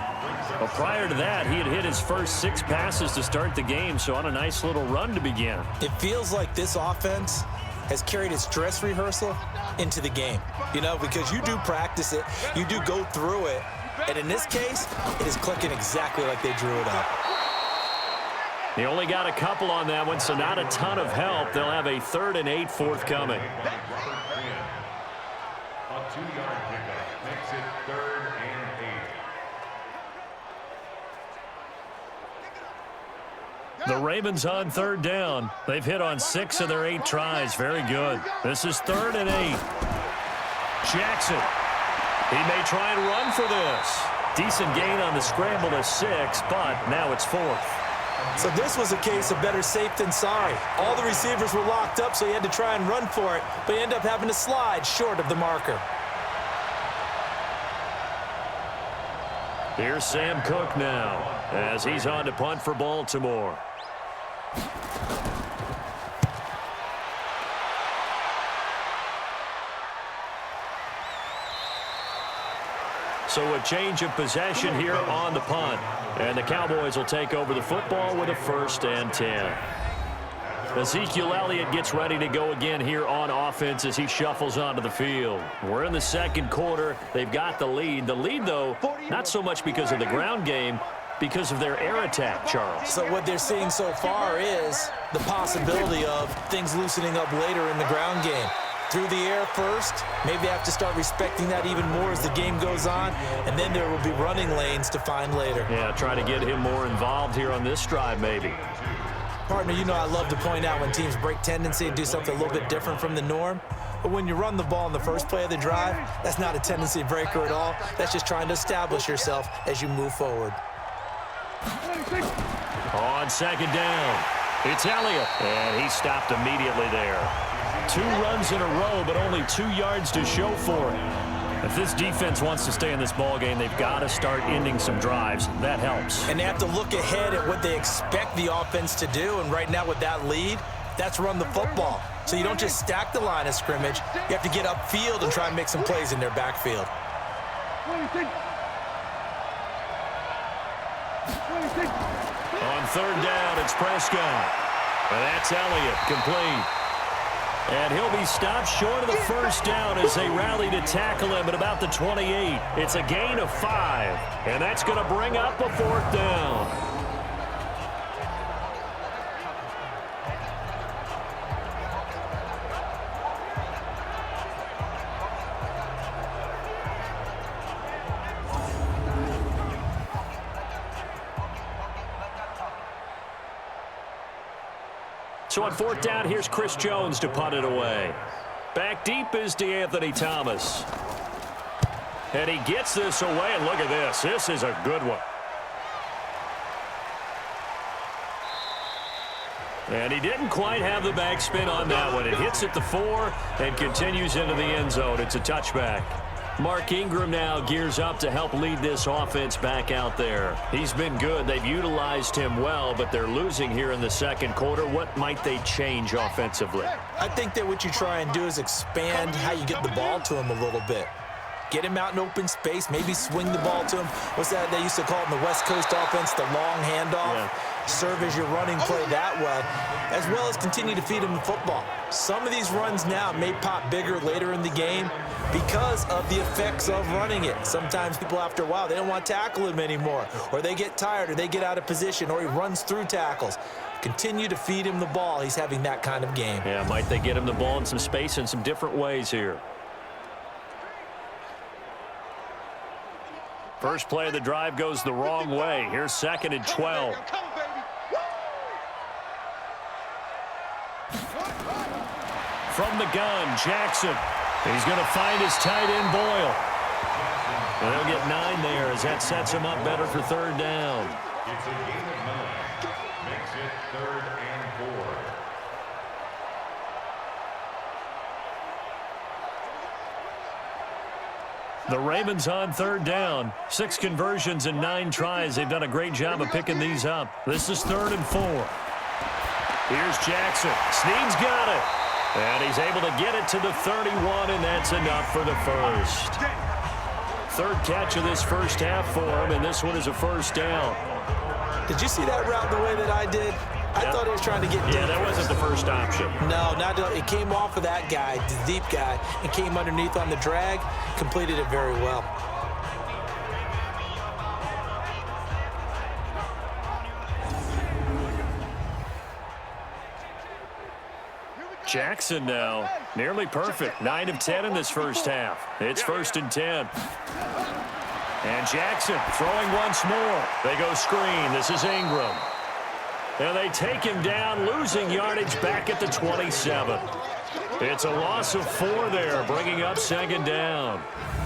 [SPEAKER 2] Well, prior to that, he had hit his first 6 passes to start the game, so on a nice little run to begin.
[SPEAKER 3] It feels like this offense has carried its dress rehearsal into the game, you know, because you do practice it, you do go through it, and in this case, it is clicking exactly like they drew it up.
[SPEAKER 2] They only got a couple on that one, so not a ton of help. They'll have a 3rd and 8 forthcoming.
[SPEAKER 5] A 2-yard pickup makes it 3rd and 8.
[SPEAKER 2] The Ravens on 3rd down. They've hit on 6 of their 8 tries. Very good. This is 3rd and 8. Jackson. He may try and run for this. Decent gain on the scramble to 6, but now it's 4th.
[SPEAKER 3] So this was a case of better safe than sorry. All the receivers were locked up, so he had to try and run for it, but he ended up having to slide short of the marker.
[SPEAKER 2] Here's Sam Cook now as he's on to punt for Baltimore. So a change of possession here on the punt. And the Cowboys will take over the football with a 1st and 10. Ezekiel Elliott gets ready to go again here on offense as he shuffles onto the field. We're in the second quarter. They've got the lead. The lead, though, not so much because of the ground game, because of their air attack, Charles.
[SPEAKER 3] So what they're seeing so far is the possibility of things loosening up later in the ground game. Through the air first, maybe they have to start respecting that even more as the game goes on, and then there will be running lanes to find later.
[SPEAKER 2] Yeah, try to get him more involved here on this drive, maybe.
[SPEAKER 3] Partner, you know I love to point out when teams break tendency and do something a little bit different from the norm. But when you run the ball in the first play of the drive, that's not a tendency breaker at all. That's just trying to establish yourself as you move forward.
[SPEAKER 2] On 2nd down, it's Elliott, and he stopped immediately there. 2 runs in a row, but only 2 yards to show for it. If this defense wants to stay in this ballgame, they've got to start ending some drives. That helps.
[SPEAKER 3] And they have to look ahead at what they expect the offense to do. And right now with that lead, that's run the football. So you don't just stack the line of scrimmage. You have to get upfield and try and make some plays in their backfield.
[SPEAKER 2] On 3rd down, it's Prescott. And that's Elliott, complete. And he'll be stopped short of the 1st down as they rally to tackle him at about the 28. It's a gain of 5, and that's going to bring up a 4th down. So on 4th down, here's Chris Jones to punt it away. Back deep is DeAnthony Thomas. And he gets this away, and look at this. This is a good one. And he didn't quite have the backspin on that one. It hits at the 4 and continues into the end zone. It's a touchback. Mark Ingram now gears up to help lead this offense back out there. He's been good. They've utilized him well, but they're losing here in the second quarter. What might they change offensively?
[SPEAKER 3] I think that what you try and do is expand how you get the ball to him a little bit. Get him out in open space, maybe swing the ball to him. What's that they used to call it in the West Coast offense, the long handoff? Yeah. Serve as your running play that way, as well as continue to feed him the football. Some of these runs now may pop bigger later in the game because of the effects of running it. Sometimes people, after a while, they don't want to tackle him anymore, or they get tired, or they get out of position, or he runs through tackles. Continue to feed him the ball. He's having that kind of game.
[SPEAKER 2] Yeah, might they get him the ball in some space in some different ways here. First play of the drive goes the wrong way. Here's 2nd and 12. From the gun, Jackson. He's going to find his tight end, Boyle. And they'll get 9 there as that sets him up better for 3rd down.
[SPEAKER 5] It's a gain of 9. Makes it 3rd and 4.
[SPEAKER 2] The Ravens on 3rd down. 6 conversions and 9 tries. They've done a great job of picking these up. This is 3rd and 4. Here's Jackson. Snead's got it. And he's able to get it to the 31, and that's enough for the first. 3rd catch of this first half for him, and this one is a 1st down.
[SPEAKER 3] Did you see that route the way that I did? I thought he was trying to get deep.
[SPEAKER 2] Yeah, that wasn't the first option.
[SPEAKER 3] No, not it came off of that guy, the deep guy, and came underneath on the drag. Completed it very well.
[SPEAKER 2] Jackson now, nearly perfect. 9 of 10 in this first half. It's 1st and 10. And Jackson throwing once more. They go screen. This is Ingram. And they take him down, losing yardage back at the 27. It's a loss of 4 there, bringing up 2nd down.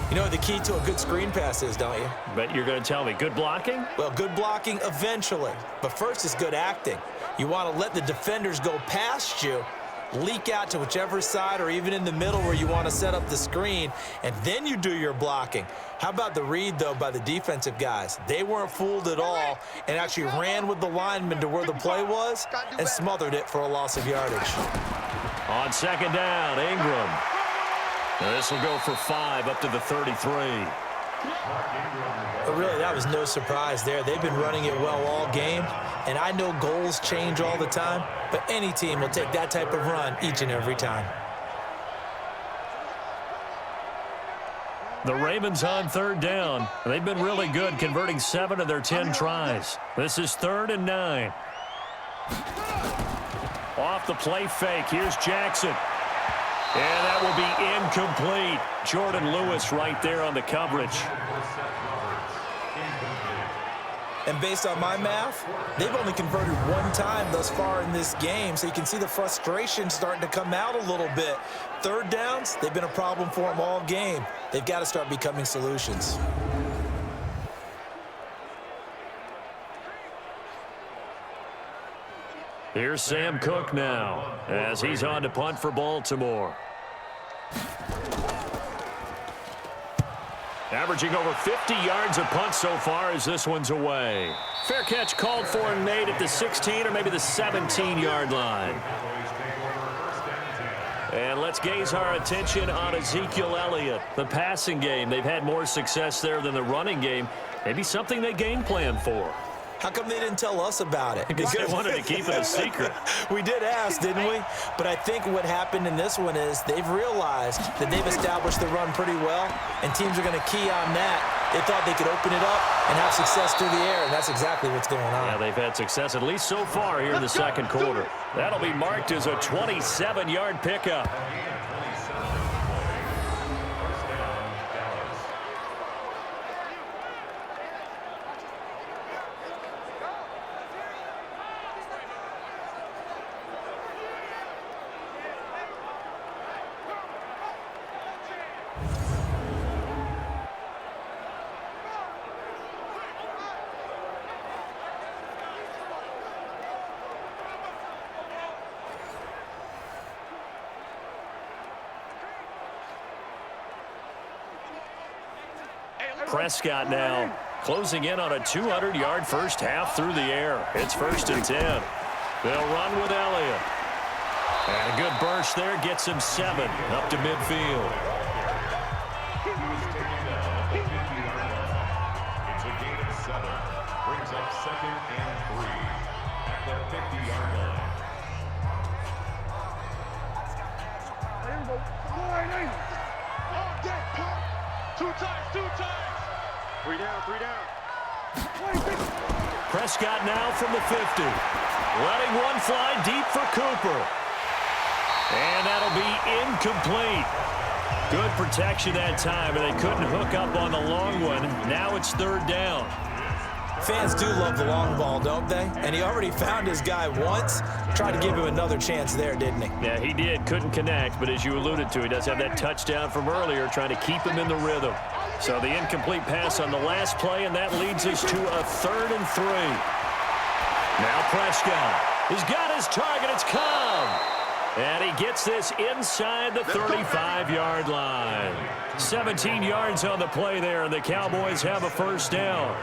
[SPEAKER 3] You know what the key to a good screen pass is, don't you?
[SPEAKER 2] Bet you're going to tell me. Good blocking?
[SPEAKER 3] Well, good blocking eventually. But first is good acting. You want to let the defenders go past you, leak out to whichever side or even in the middle where you want to set up the screen, and then you do your blocking. How about the read, though, by the defensive guys? They weren't fooled at all and actually ran with the lineman to where the play was and smothered it for a loss of yardage.
[SPEAKER 2] On second down, Ingram. This will go for 5 up to the 33.
[SPEAKER 3] But really, that was no surprise there. They've been running it well all game, and I know goals change all the time, but any team will take that type of run each and every time.
[SPEAKER 2] The Ravens on third down. They've been really good, converting 7 of their 10 tries. This is 3rd and 9. Off the play fake, here's Jackson. And that will be incomplete. Jordan Lewis right there on the coverage.
[SPEAKER 3] And based on my math, they've only converted 1 time thus far in this game, so you can see the frustration starting to come out a little bit. Third downs, they've been a problem for them all game. They've got to start becoming solutions.
[SPEAKER 2] Here's Sam Cook now as he's on to punt for Baltimore. Averaging over 50 yards a punt so far as this one's away. Fair catch called for and made at the 16 or maybe the 17-yard line. And let's gaze our attention on Ezekiel Elliott. The passing game, they've had more success there than the running game. Maybe something they game plan for.
[SPEAKER 3] How come they didn't tell us about it?
[SPEAKER 2] Because they wanted to keep it a secret.
[SPEAKER 3] We did ask, didn't we? But I think what happened in this one is they've realized that they've established the run pretty well, and teams are going to key on that. They thought they could open it up and have success through the air, and that's exactly what's going on.
[SPEAKER 2] Yeah, they've had success at least so far here in the second quarter. That'll be marked as a 27-yard pickup. Prescott now closing in on a 200-yard first half through the air. It's 1st and 10. They'll run with Elliott. And a good burst there gets him 7 up to midfield.
[SPEAKER 5] It's a gain of 7. Brings up 2nd and 3 at the 50-yard line.
[SPEAKER 4] Two times. 3 down.
[SPEAKER 2] Prescott now from the 50. Letting one fly deep for Cooper. And that'll be incomplete. Good protection that time, and they couldn't hook up on the long one. Now it's 3rd down.
[SPEAKER 3] Fans do love the long ball, don't they? And he already found his guy once. Tried to give him another chance there, didn't he?
[SPEAKER 2] Yeah, he did. Couldn't connect, but as you alluded to, he does have that touchdown from earlier, trying to keep him in the rhythm. So the incomplete pass on the last play, and that leads us to a 3rd and 3. Now Prescott. He's got his target. It's Cobb. And he gets this inside the 35-yard line. 17 yards on the play there, and the Cowboys have a first down.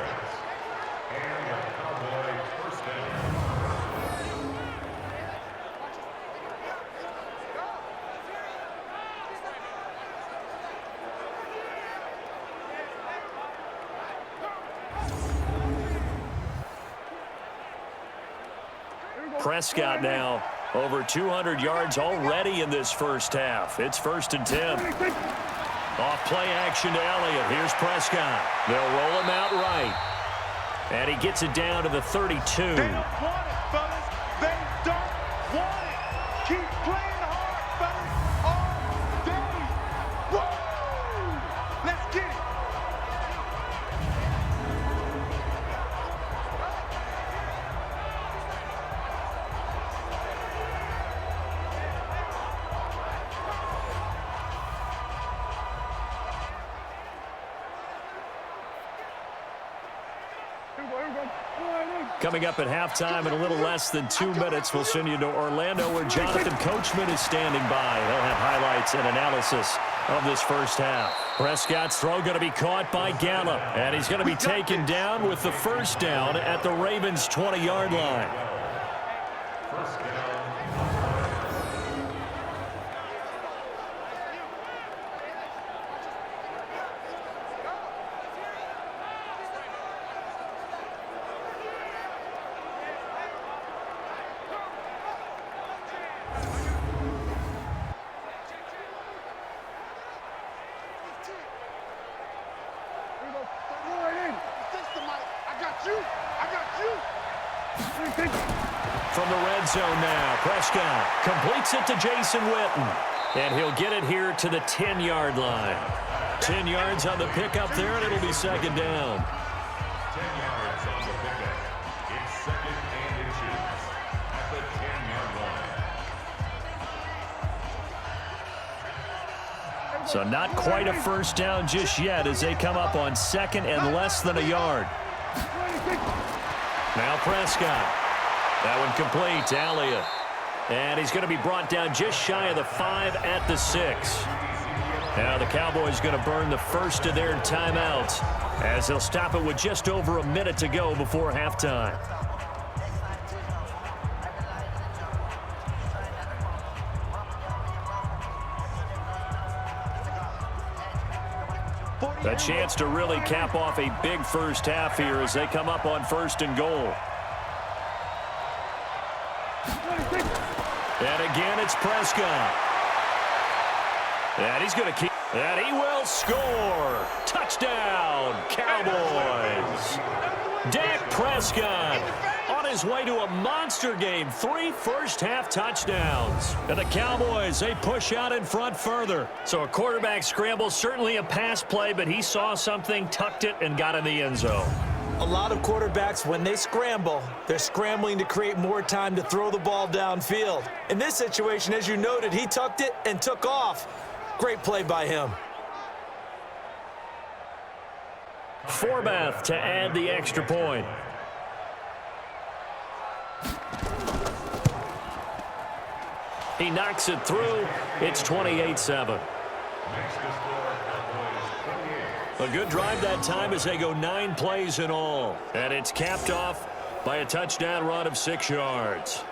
[SPEAKER 2] Prescott now over 200 yards already in this first half. It's 1st and 10. Off play action to Elliott. Here's Prescott. They'll roll him out right. And he gets it down to the 32.
[SPEAKER 4] They don't want it, fellas. They don't want it. Keep playing hard, fellas, all day. Woo! Let's get it.
[SPEAKER 2] Coming up at halftime in a little less than 2 minutes, we'll send you to Orlando where Jonathan Coachman is standing by. He'll have highlights and analysis of this first half. Prescott's throw going to be caught by Gallup, and he's going to be taken down with the first down at the Ravens' 20-yard line.
[SPEAKER 5] First down.
[SPEAKER 2] From the red zone now, Prescott completes it to Jason Witten, and he'll get it here to the 10-yard line. 10 yards on the pickup there, and it'll be second down.
[SPEAKER 5] 10 yards on the pickup. It's second and inches at the 10-yard line.
[SPEAKER 2] So not quite a first down just yet as they come up on second and less than a yard. Now Prescott. That one complete to Elliott. And he's going to be brought down just shy of the 5 at the 6. Now the Cowboys going to burn the first of their timeouts as they'll stop it with just over a minute to go before halftime. A chance to really cap off a big first half here as they come up on first and goal. And again, it's Prescott. And he's going to keep. And he will score. Touchdown, Cowboys. Dak Prescott on his way to a monster game. 3 first-half touchdowns. And the Cowboys, they push out in front further. So a quarterback scramble, certainly a pass play, but he saw something, tucked it, and got in the end zone.
[SPEAKER 3] A lot of quarterbacks, when they scramble, they're scrambling to create more time to throw the ball downfield. In this situation, as you noted, he tucked it and took off. Great play by him.
[SPEAKER 2] Forbath to add the extra point. He knocks it through. It's 28-7. A good drive that time as they go 9 plays in all. And it's capped off by a touchdown run of 6 yards.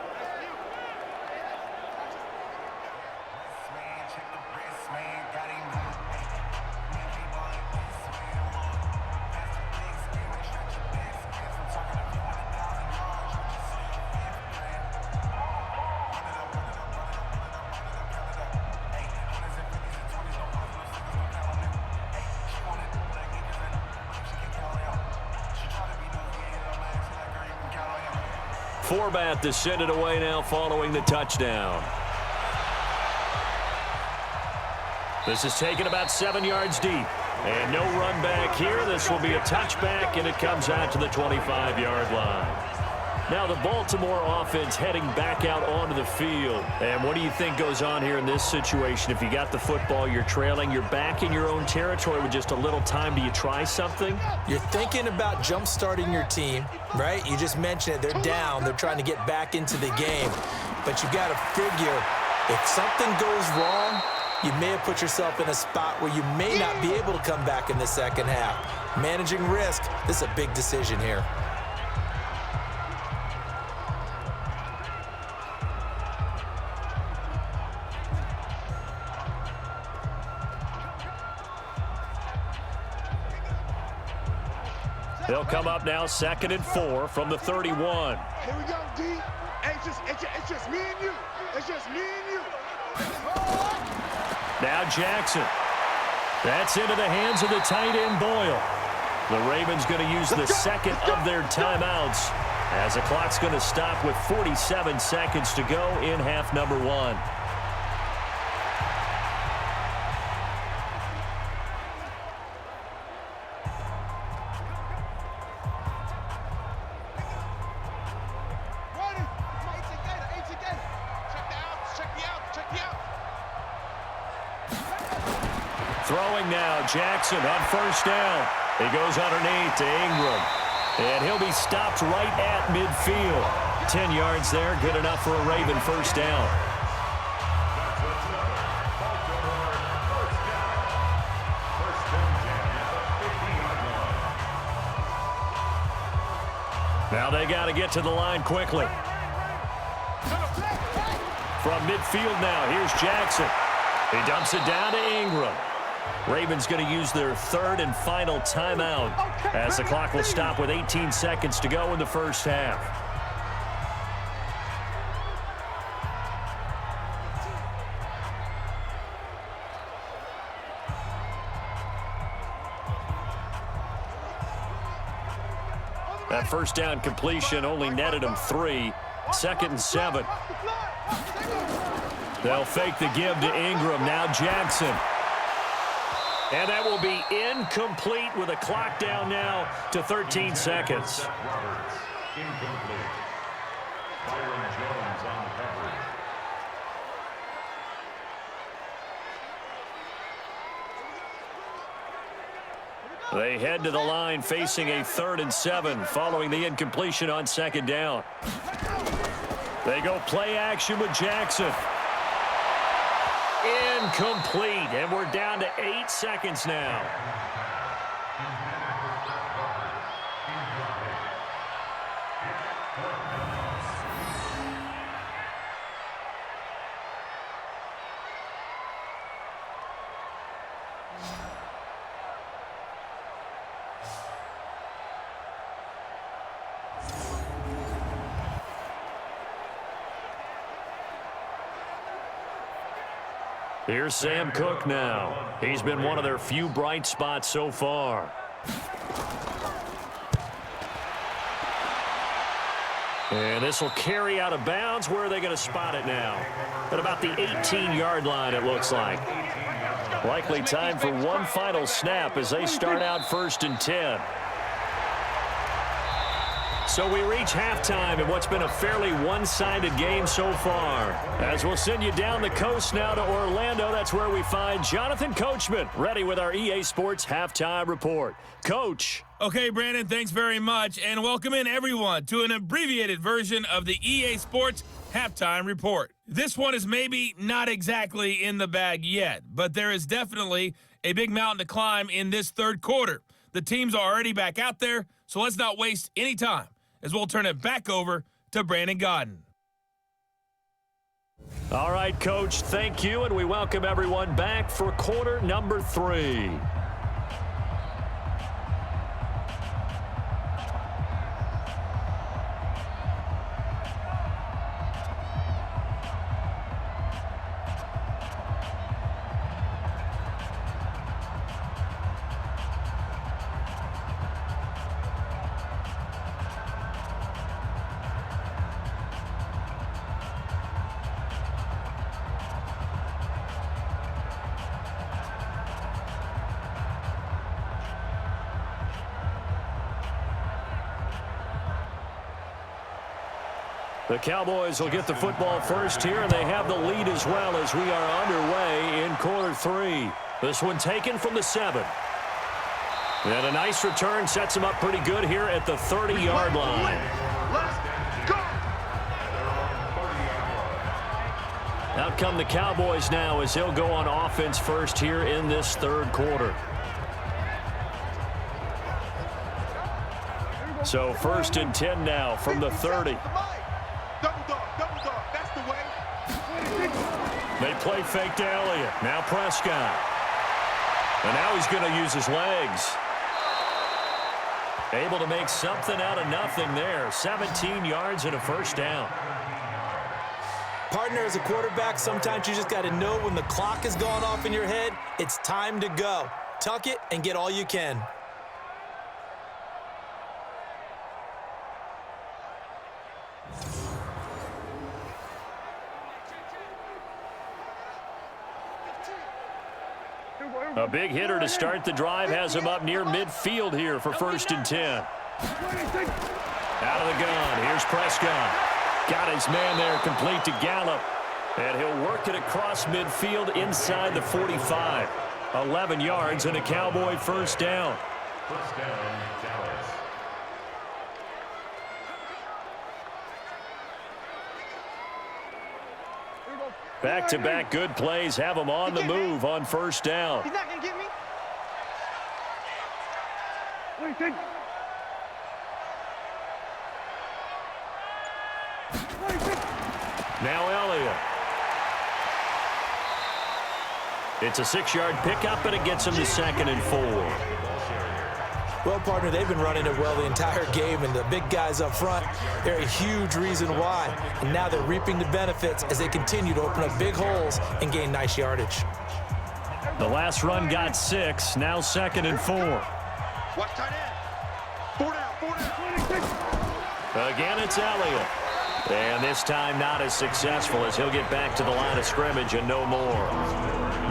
[SPEAKER 2] Forbath to send it away now following the touchdown. This is taken about 7 yards deep. And no run back here. This will be a touchback, and it comes out to the 25-yard line. Now the Baltimore offense heading back out onto the field. And what do you think goes on here in this situation? If you got the football, you're trailing, you're back in your own territory with just a little time. Do you try something?
[SPEAKER 3] You're thinking about jump-starting your team, right? You just mentioned it. They're down. They're trying to get back into the game. But you got to figure if something goes wrong, you may have put yourself in a spot where you may not be able to come back in the second half. Managing risk, this is a big decision here.
[SPEAKER 2] They'll come up now 2nd and 4 from the 31.
[SPEAKER 4] Here we go, D. It's just me and you. It's just me and you.
[SPEAKER 2] Now Jackson. That's into the hands of the tight end Boyle. The Ravens going to use the second of their timeouts as the clock's going to stop with 47 seconds to go in half number 1. Throwing now, Jackson on first down. He goes underneath to Ingram. And he'll be stopped right at midfield. 10 yards there, good enough for a Raven first down. Now they got to get to the line quickly. From midfield now, here's Jackson. He dumps it down to Ingram. Ravens going to use their third and final timeout as the clock will stop with 18 seconds to go in the first half. That first down completion only netted him 3. 2nd and 7. They'll fake the give to Ingram. Now Jackson. And that will be incomplete with a clock down now to 13 seconds.
[SPEAKER 5] Roberts, incomplete. Byron Jones on coverage.
[SPEAKER 2] They head to the line facing a 3rd and 7 following the incompletion on 2nd down. They go play action with Jackson. Incomplete, and we're down to 8 seconds now. Here's Sam Cook now. He's been one of their few bright spots so far. And this will carry out of bounds. Where are they going to spot it now? At about the 18-yard line, it looks like. Likely time for one final snap as they start out 1st and 10. So we reach halftime in what's been a fairly one-sided game so far. As we'll send you down the coast now to Orlando, that's where we find Jonathan Coachman, ready with our EA Sports Halftime Report. Coach.
[SPEAKER 1] Okay, Brandon, thanks very much, and welcome in everyone to an abbreviated version of the EA Sports Halftime Report. This one is maybe not exactly in the bag yet, but there is definitely a big mountain to climb in this 3rd quarter. The teams are already back out there, so let's not waste any time, as we'll turn it back over to Brandon Godden.
[SPEAKER 2] All right, Coach, thank you, and we welcome everyone back for quarter number 3. The Cowboys will get the football first here, and they have the lead as well as we are underway in quarter 3. This one taken from the 7. And a nice return sets them up pretty good here at the 30-yard line.
[SPEAKER 4] Let's go!
[SPEAKER 2] Out come the Cowboys now as they'll go on offense first here in this 3rd quarter. So 1st and 10 now from the 30.
[SPEAKER 4] Double dog, that's the way.
[SPEAKER 2] They play fake to Elliott. Now Prescott. And now he's going to use his legs. Able to make something out of nothing there. 17 yards and a first down.
[SPEAKER 3] Partner, as a quarterback, sometimes you just got to know when the clock is going off in your head, it's time to go. Tuck it and get all you can.
[SPEAKER 2] A big hitter to start the drive has him up near midfield here for 1st and 10. Out of the gun, here's Prescott. Got his man there complete to Gallup. And he'll work it across midfield inside the 45. 11 yards and a Cowboy first down.
[SPEAKER 5] First down, Dallas.
[SPEAKER 2] Back-to-back good plays have them on the move on first down.
[SPEAKER 6] He's not going to get me. What do you think?
[SPEAKER 2] Now Elliott. It's a 6-yard pickup, and it gets him to 2nd and 4.
[SPEAKER 3] Well, partner, they've been running it well the entire game, and the big guys up front, they're a huge reason why. And now they're reaping the benefits as they continue to open up big holes and gain nice yardage.
[SPEAKER 2] The last run got 6, now 2nd and 4.
[SPEAKER 4] Watch tight end. 4 down, 4 down.
[SPEAKER 2] Again, it's Elliott. And this time not as successful as he'll get back to the line of scrimmage and no more.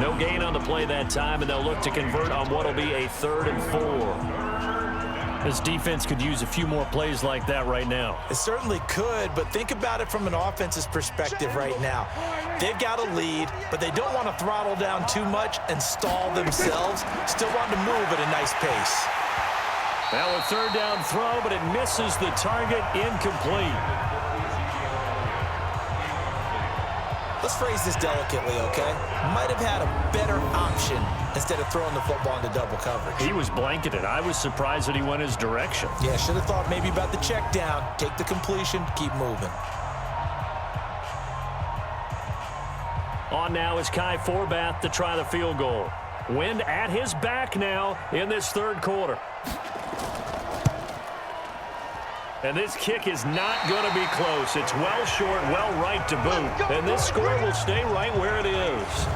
[SPEAKER 2] No gain on the play that time, and they'll look to convert on what will be a 3rd and 4. This defense could use a few more plays like that right now.
[SPEAKER 3] It certainly could, but think about it from an offense's perspective right now. They've got a lead, but they don't want to throttle down too much and stall themselves. Still want to move at a nice pace.
[SPEAKER 2] Now a 3rd down throw, but it misses the target, incomplete.
[SPEAKER 3] Let's phrase this delicately, okay? Might have had a better option instead of throwing the football into double coverage.
[SPEAKER 2] He was blanketed. I was surprised that he went his direction.
[SPEAKER 3] Yeah, should have thought maybe about the check down, take the completion, keep moving.
[SPEAKER 2] On now is Kai Forbath to try the field goal. Wind at his back now in this 3rd quarter. And this kick is not going to be close. It's well short, well right to boot. And this score will stay right where it is.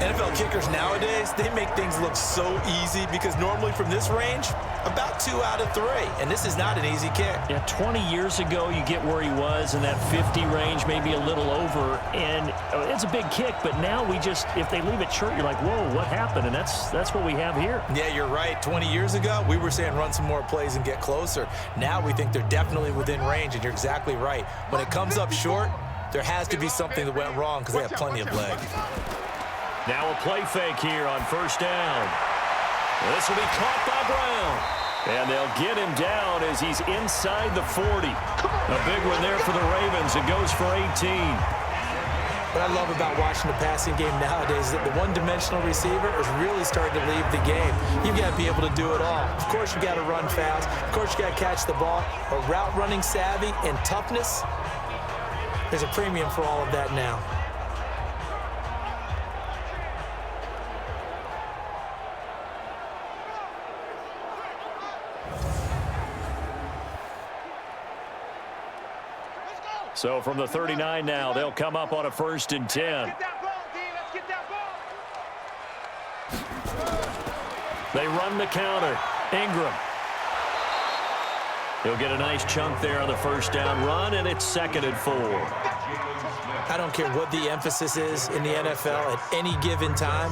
[SPEAKER 3] NFL kickers nowadays, they make things look so easy because normally from this range, about 2 out of 3. And this is not an easy kick.
[SPEAKER 2] Yeah, 20 years ago, you get where he was in that 50 range, maybe a little over. And it's a big kick, but now we just, if they leave it short, you're like, whoa, what happened? And that's what we have here.
[SPEAKER 3] Yeah, you're right. 20 years ago, we were saying run some more plays and get closer. Now we think they're definitely within range, and you're exactly right. When it comes up short, there has to be something that went wrong because they have plenty of leg.
[SPEAKER 2] Now a play fake here on first down. This will be caught by Brown. And they'll get him down as he's inside the 40. A big one there for the Ravens. It goes for 18.
[SPEAKER 3] What I love about watching the passing game nowadays is that the one-dimensional receiver is really starting to leave the game. You've got to be able to do it all. Of course, you got to run fast. Of course, you got to catch the ball. But route running savvy and toughness, there's a premium for all of that now.
[SPEAKER 2] So from the 39 now, they'll come up on a 1st and 10.
[SPEAKER 6] Get that ball, D. Let's get that ball.
[SPEAKER 2] They run the counter. Ingram. He'll get a nice chunk there on the first down run, and it's 2nd and 4.
[SPEAKER 3] I don't care what the emphasis is in the NFL at any given time.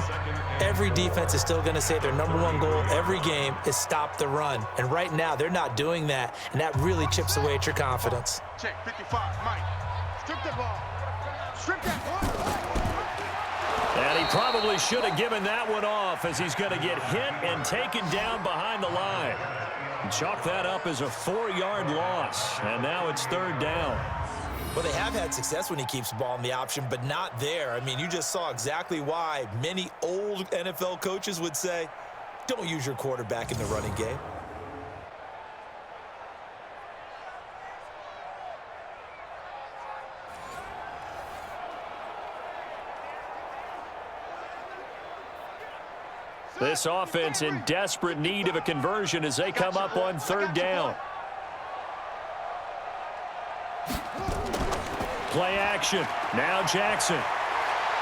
[SPEAKER 3] Every defense is still going to say their #1 goal every game is stop the run. And right now, they're not doing that, and that really chips away at your confidence.
[SPEAKER 4] Check 55, Mike. Strip the ball. Strip that ball.
[SPEAKER 2] And he probably should have given that one off as he's going to get hit and taken down behind the line. Chalk that up as a 4-yard loss, and now it's 3rd down.
[SPEAKER 3] Well, they have had success when he keeps the ball in the option, but not there. I mean, you just saw exactly why many old NFL coaches would say, don't use your quarterback in the running game.
[SPEAKER 2] This offense in desperate need of a conversion as they come up on 3rd down. Play action. Now Jackson.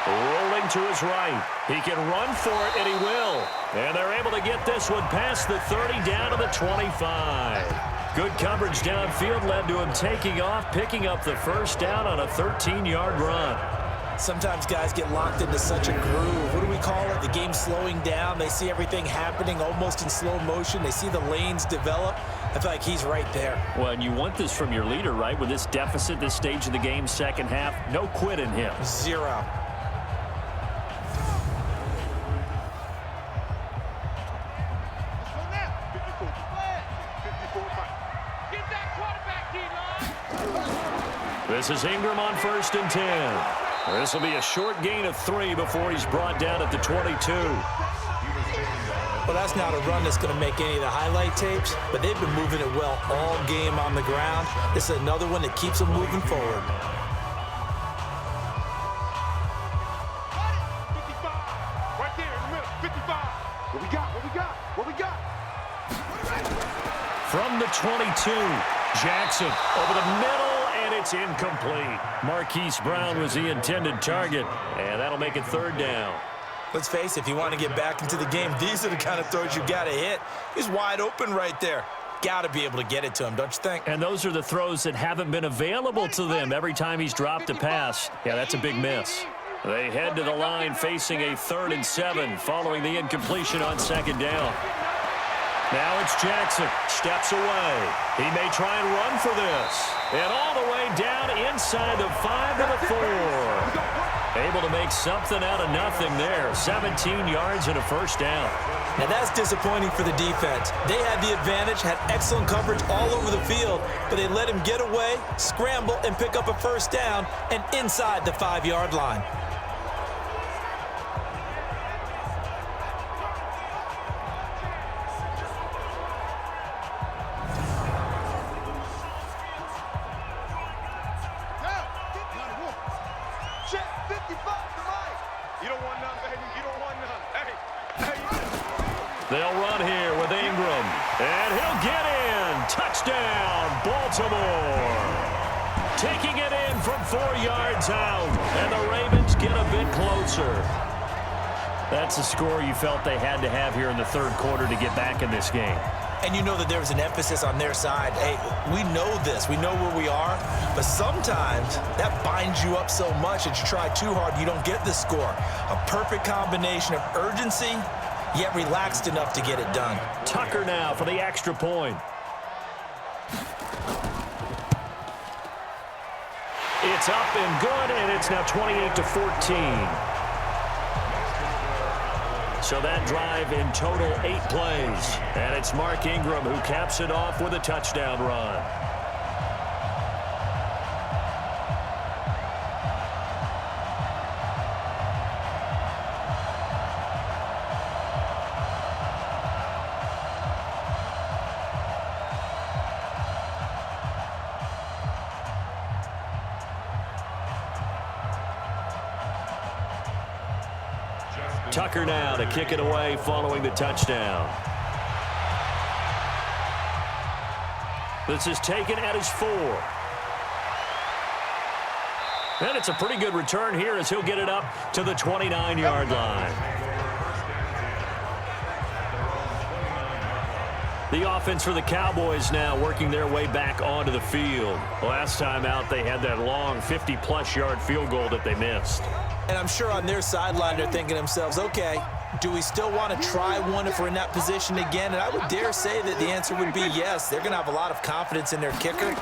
[SPEAKER 2] Rolling to his right. He can run for it, and he will. And they're able to get this one past the 30 down to the 25. Good coverage downfield led to him taking off, picking up the first down on a 13-yard run.
[SPEAKER 3] Sometimes guys get locked into such a groove. What do we call it? The game slowing down. They see everything happening almost in slow motion. They see the lanes develop. I feel like he's right there.
[SPEAKER 2] Well, and you want this from your leader, right? With this deficit, this stage of the game, second half, no quit in him.
[SPEAKER 3] 0.
[SPEAKER 2] This is Ingram on 1st and 10. This will be a short gain of 3 before he's brought down at the 22.
[SPEAKER 3] Well, that's not a run that's going to make any of the highlight tapes, but they've been moving it well all game on the ground. This is another one that keeps them moving forward.
[SPEAKER 4] 55. Right there in the middle. 55. What we got? What we got? What we got?
[SPEAKER 2] From the 22, Jackson over the middle, and it's incomplete. Marquise Brown was the intended target, and that'll make it 3rd down.
[SPEAKER 3] Let's face it, if you want to get back into the game, these are the kind of throws you got to hit. He's wide open right there. Got to be able to get it to him, don't you think?
[SPEAKER 2] And those are the throws that haven't been available to them every time he's dropped a pass. Yeah, that's a big miss. They head to the line facing a 3rd and 7 following the incompletion on 2nd down. Now it's Jackson, steps away. He may try and run for this. And all the way down inside the 5 to the 4. Able to make something out of nothing there. 17 yards and a 1st down.
[SPEAKER 3] Now that's disappointing for the defense. They had the advantage, had excellent coverage all over the field, but they let him get away, scramble, and pick up a 1st down and inside the 5-yard line.
[SPEAKER 2] They'll run here with Ingram, and he'll get in. Touchdown, Baltimore. Taking it in from 4 yards out, and the Ravens get a bit closer. That's a score you felt they had to have here in the 3rd quarter to get back in this game.
[SPEAKER 3] And you know that there was an emphasis on their side. Hey, we know this. We know where we are. But sometimes that binds you up so much that you try too hard, you don't get the score. A perfect combination of urgency, yet relaxed enough to get it done.
[SPEAKER 2] Tucker now for the extra point. It's up and good, and it's now 28-14. So that drive in total 8 plays. And it's Mark Ingram who caps it off with a touchdown run. Tucker now to kick it away following the touchdown. This is taken at his 4. And it's a pretty good return here as he'll get it up to the 29-yard line. The offense for the Cowboys now working their way back onto the field. Last time out, they had that long 50-plus yard field goal that they missed.
[SPEAKER 3] And I'm sure on their sideline they're thinking to themselves, okay, do we still want to try one if we're in that position again? And I would dare say that the answer would be yes. They're going to have a lot of confidence in their kicker.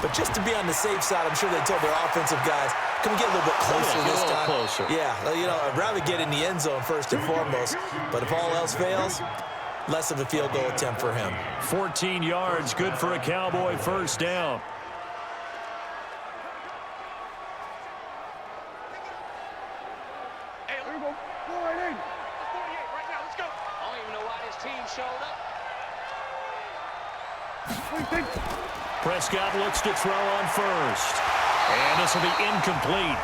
[SPEAKER 3] But just to be on the safe side, I'm sure they told their offensive guys, can we get a little bit closer this time?
[SPEAKER 2] Closer.
[SPEAKER 3] Yeah, you know, I'd rather get in the end zone first and foremost. But if all else fails, less of a field goal attempt for him.
[SPEAKER 2] 14 yards, good for a Cowboy 1st down. Prescott looks to throw on 1st. And this will be incomplete.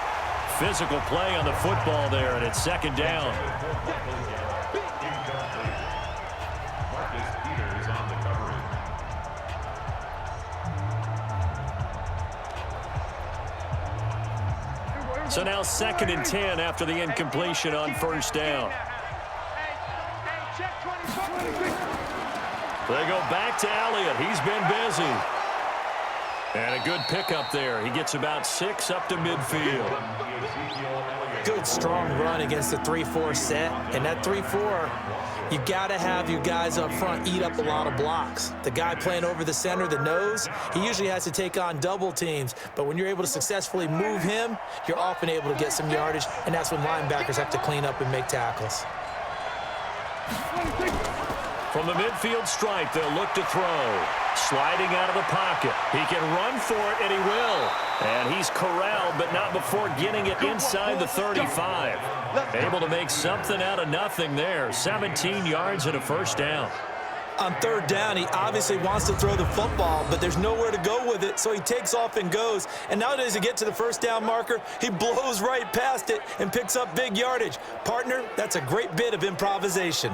[SPEAKER 2] Physical play on the football there, and it's 2nd down. So now 2nd and 10 after the incompletion on 1st down. They go back to Elliott. He's been busy. And a good pickup there. He gets about 6 up to midfield.
[SPEAKER 3] Good, strong run against the 3-4 set. And that 3-4, you got to have your guys up front eat up a lot of blocks. The guy playing over the center, the nose, he usually has to take on double teams. But when you're able to successfully move him, you're often able to get some yardage. And that's when linebackers have to clean up and make tackles.
[SPEAKER 2] From the midfield stripe, they'll look to throw. Sliding out of the pocket. He can run for it, and he will. And he's corralled, but not before getting it inside the 35. Able to make something out of nothing there. 17 yards and a first down.
[SPEAKER 3] On third down, he obviously wants to throw the football, but there's nowhere to go with it, so he takes off and goes. And nowadays, to get to the first down marker, he blows right past it and picks up big yardage. Partner, that's a great bit of improvisation.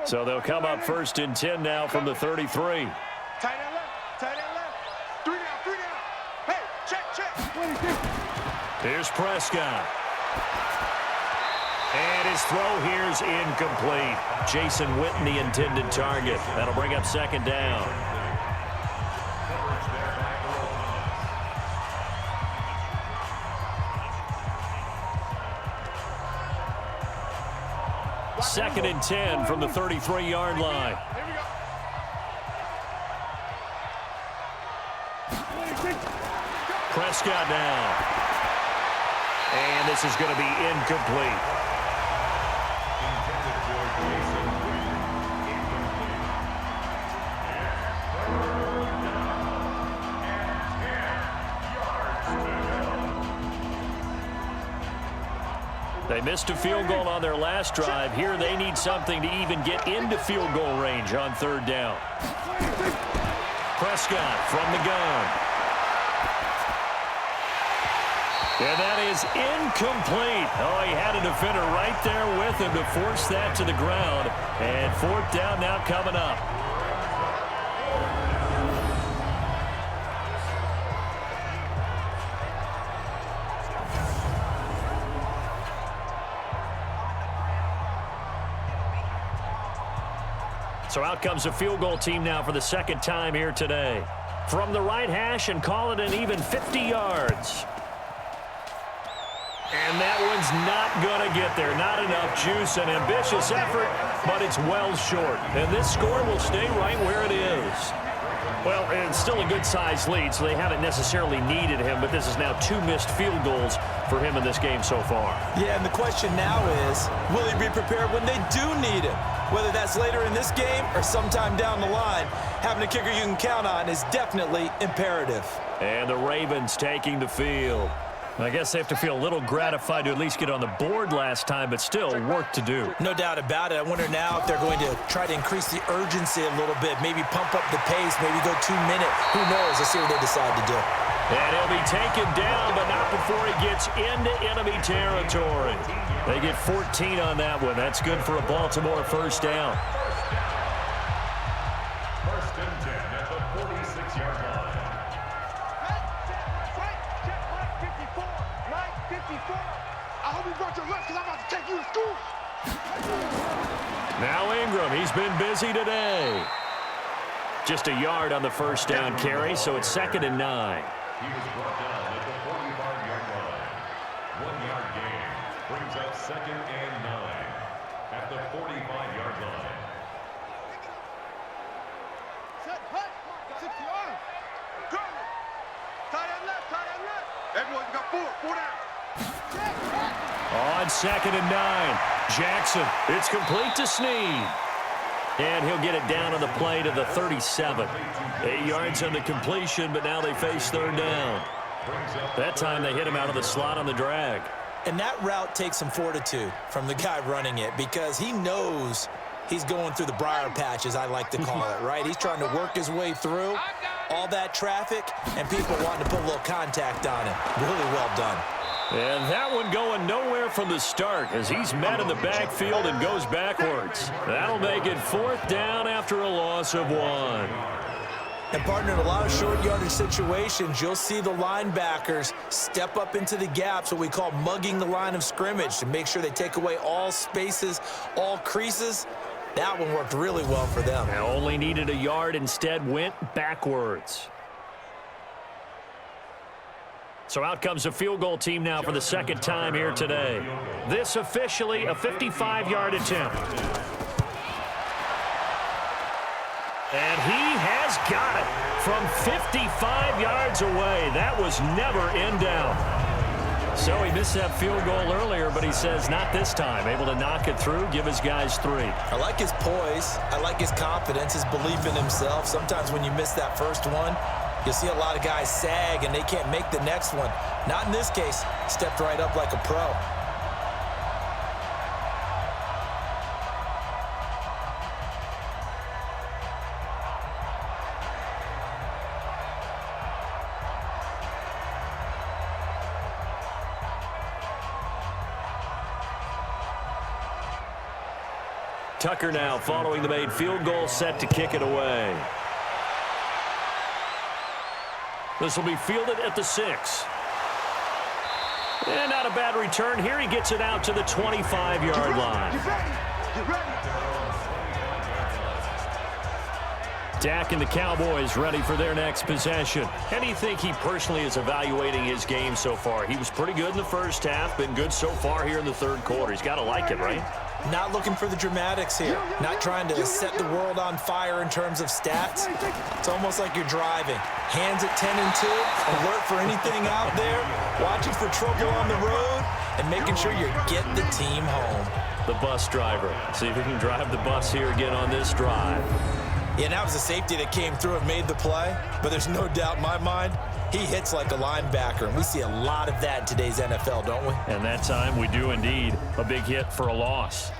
[SPEAKER 2] So they'll come up 1st and 10 now from the 33.
[SPEAKER 6] Tight end left, tight end left. 3 down, 3 down. Hey, check.
[SPEAKER 2] Here's Prescott. And his throw here's incomplete. Jason Witten, the intended target. That'll bring up 2nd down. Second and 10 from the 33-yard line.
[SPEAKER 6] Here we go.
[SPEAKER 2] Prescott now. And this is going to be incomplete. They missed a field goal on their last drive. Here they need something to even get into field goal range on 3rd down. Prescott from the gun. And that is incomplete. Oh, he had a defender right there with him to force that to the ground. And 4th down now coming up. So out comes a field goal team now for the 2nd time here today. From the right hash and call it an even 50 yards. And that one's not going to get there. Not enough juice. An ambitious effort, but it's well short. And this score will stay right where it is. Well, it's still a good-sized lead, so they haven't necessarily needed him, but this is now 2 missed field goals for him in this game so far.
[SPEAKER 3] Yeah, and the question now is, will he be prepared when they do need him? Whether that's later in this game or sometime down the line, having a kicker you can count on is definitely imperative.
[SPEAKER 2] And the Ravens taking the field. I guess they have to feel a little gratified to at least get on the board last time, but still work to do.
[SPEAKER 3] No doubt about it. I wonder now if they're going to try to increase the urgency a little bit, maybe pump up the pace, maybe go 2 minute. Who knows? Let's see what they decide to do.
[SPEAKER 2] And he'll be taken down, but not before he gets into enemy territory. They get 14 on that one. That's good for a Baltimore 1st down.
[SPEAKER 5] 1st and 10 at the 46-yard line.
[SPEAKER 6] I hope you brought your lunch because I'm about to take you to school.
[SPEAKER 2] Now Ingram, he's been busy today. Just a yard on the 1st down carry, so it's 2nd and 9.
[SPEAKER 5] He was brought down at the 45-yard line. 1-yard gain brings up 2nd and 9 at the 45-yard line.
[SPEAKER 6] Set, hut, 60 yards. Go. Tight end left, tight end left. Everyone got 4 down.
[SPEAKER 2] On 2nd and 9, Jackson, it's complete to Snead. And he'll get it down on the play to the 37. 8 yards on the completion, but now they face 3rd down. That time they hit him out of the slot on the drag.
[SPEAKER 3] And that route takes some fortitude from the guy running it because he knows he's going through the briar patch, as I like to call it, right? He's trying to work his way through all that traffic and people wanting to put a little contact on him. Really well done.
[SPEAKER 2] And that one going nowhere from the start as he's met in the backfield and goes backwards. That'll make it 4th down after a loss of 1.
[SPEAKER 3] And, partner, in a lot of short yardage situations, you'll see the linebackers step up into the gaps, what we call mugging the line of scrimmage, to make sure they take away all spaces, all creases. That one worked really well for them.
[SPEAKER 2] Now only needed a yard, instead went backwards. So out comes a field goal team now for the 2nd time here today. This officially a 55-yard attempt. And he has got it. from 55 yards away. That was never in doubt. So he missed that field goal earlier, but he says not this time. Able to knock it through, give his guys 3.
[SPEAKER 3] I like his poise. I like his confidence, his belief in himself. Sometimes when you miss that first one, you'll see a lot of guys sag and they can't make the next one. Not in this case. Stepped right up like a pro.
[SPEAKER 2] Tucker now following the made field goal, set to kick it away. This will be fielded at the 6. And not a bad return here. He gets it out to the 25-yard line.
[SPEAKER 4] Get ready.
[SPEAKER 2] Dak and the Cowboys ready for their next possession. How do you think he personally is evaluating his game so far? He was pretty good in the first half, been good so far here in the third quarter. He's got to like it, right?
[SPEAKER 3] Not looking for the dramatics here. Not trying to set the world on fire in terms of stats. It's almost like you're driving. Hands at 10 and 2, alert for anything out there, watching for trouble on the road, and making sure you get the team home.
[SPEAKER 2] The bus driver. See if he can drive the bus here again on this drive.
[SPEAKER 3] Yeah, that was a safety that came through and made the play, but there's no doubt in my mind, he hits like a linebacker, and we see a lot of that in today's NFL, don't we?
[SPEAKER 2] And that time we do indeed. A big hit for a loss.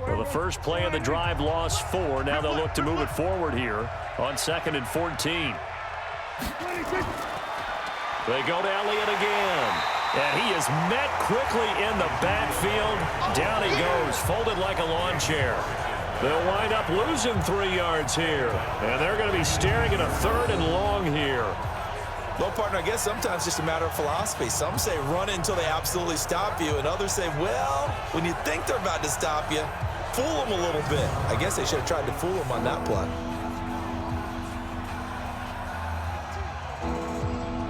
[SPEAKER 2] Well, the first play of the drive lost 4. Now they'll look to move it forward here on 2nd and 14. They go to Elliott again. And he is met quickly in the backfield. Down he goes, folded like a lawn chair. They'll wind up losing 3 yards here. And they're going to be staring at a 3rd and long here.
[SPEAKER 3] Well, partner, I guess sometimes it's just a matter of philosophy. Some say run it until they absolutely stop you, and others say, well, when you think they're about to stop you, fool them a little bit. I guess they should have tried to fool them on that play.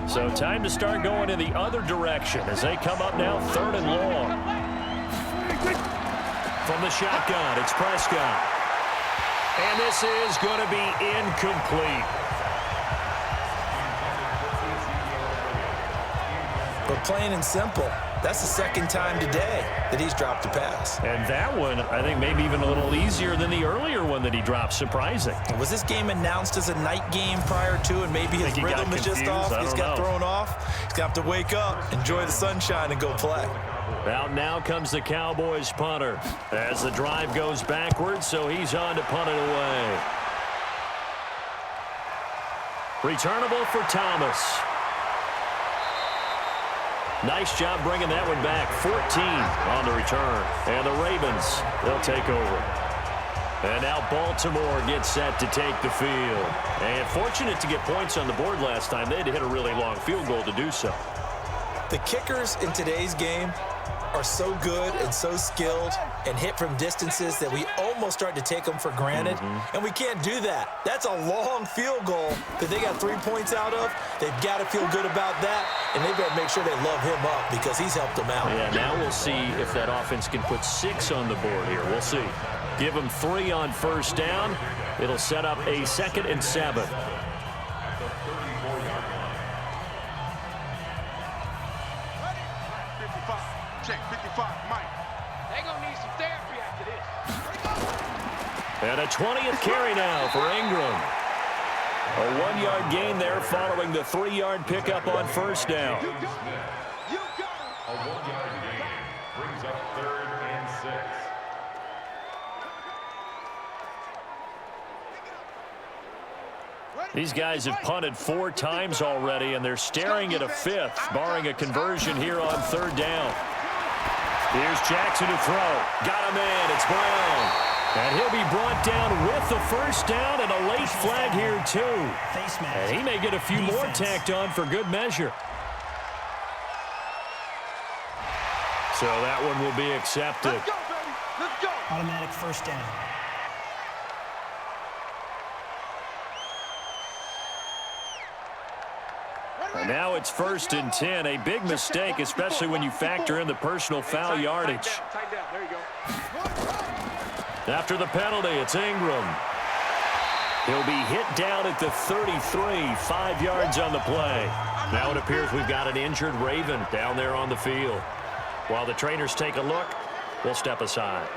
[SPEAKER 2] So time to start going in the other direction as they come up now 3rd and long. From the shotgun, it's Prescott. And this is going to be incomplete.
[SPEAKER 3] But plain and simple, that's the second time today that he's dropped a pass.
[SPEAKER 2] And that one, I think, maybe even a little easier than the earlier one that he dropped. Surprising.
[SPEAKER 3] Was this game announced as a night game prior to, and maybe his rhythm is just off? He's got thrown off. He's got to wake up, enjoy the sunshine, and go play.
[SPEAKER 2] Out now comes the Cowboys punter as the drive goes backwards, so he's on to punt it away. Returnable for Thomas. Nice job bringing that one back. 14 on the return. And the Ravens, they'll take over. And now Baltimore gets set to take the field. And fortunate to get points on the board last time. They had to hit a really long field goal to do so.
[SPEAKER 3] The kickers in today's game are so good and so skilled and hit from distances that we almost start to take them for granted. And we can't do that. That's a long field goal that they got 3 points out of. They've got to feel good about that, and they better make sure they love him up because he's helped them out.
[SPEAKER 2] Yeah, now we'll see if that offense can put 6 on the board here. We'll see. Give them 3 on first down. It'll set up a 2nd and 7.
[SPEAKER 4] Check 55, Mike.
[SPEAKER 6] They gonna need some therapy after this.
[SPEAKER 2] And a 20th carry now for Ingram. A 1-yard gain there following the 3-yard pickup on first down.
[SPEAKER 5] A 1-yard gain brings up 3rd and 6.
[SPEAKER 2] These guys have punted 4 times already, and they're staring at a 5th, barring a conversion here on 3rd down. Here's Jackson to throw. Got him in. It's Brown. And he'll be brought down with the first down and a late flag here, too. And he may get a few more tacked on for good measure. So that one will be accepted.
[SPEAKER 4] Let's go, baby. Let's go.
[SPEAKER 7] Automatic first down.
[SPEAKER 2] And now it's 1st and 10. A big mistake, especially when you factor in the personal foul yardage.
[SPEAKER 6] Tighten down. There you go.
[SPEAKER 2] After the penalty, it's Ingram. He'll be hit down at the 33, 5 yards on the play. Now it appears we've got an injured Raven down there on the field. While the trainers take a look, we'll step aside.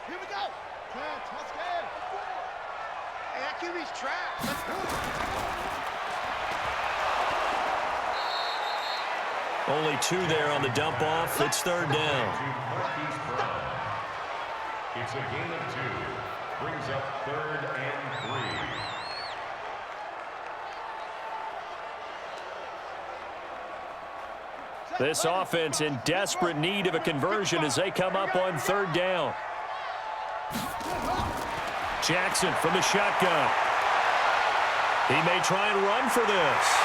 [SPEAKER 6] Here we go. Touchdown. Hey, that QB's trapped. Let's go.
[SPEAKER 2] Only 2 there on the dump off. It's third down.
[SPEAKER 5] It's a gain of 2. Brings up 3rd and 3.
[SPEAKER 2] This offense in desperate need of a conversion as they come up on third down. Jackson from the shotgun. He may try and run for this.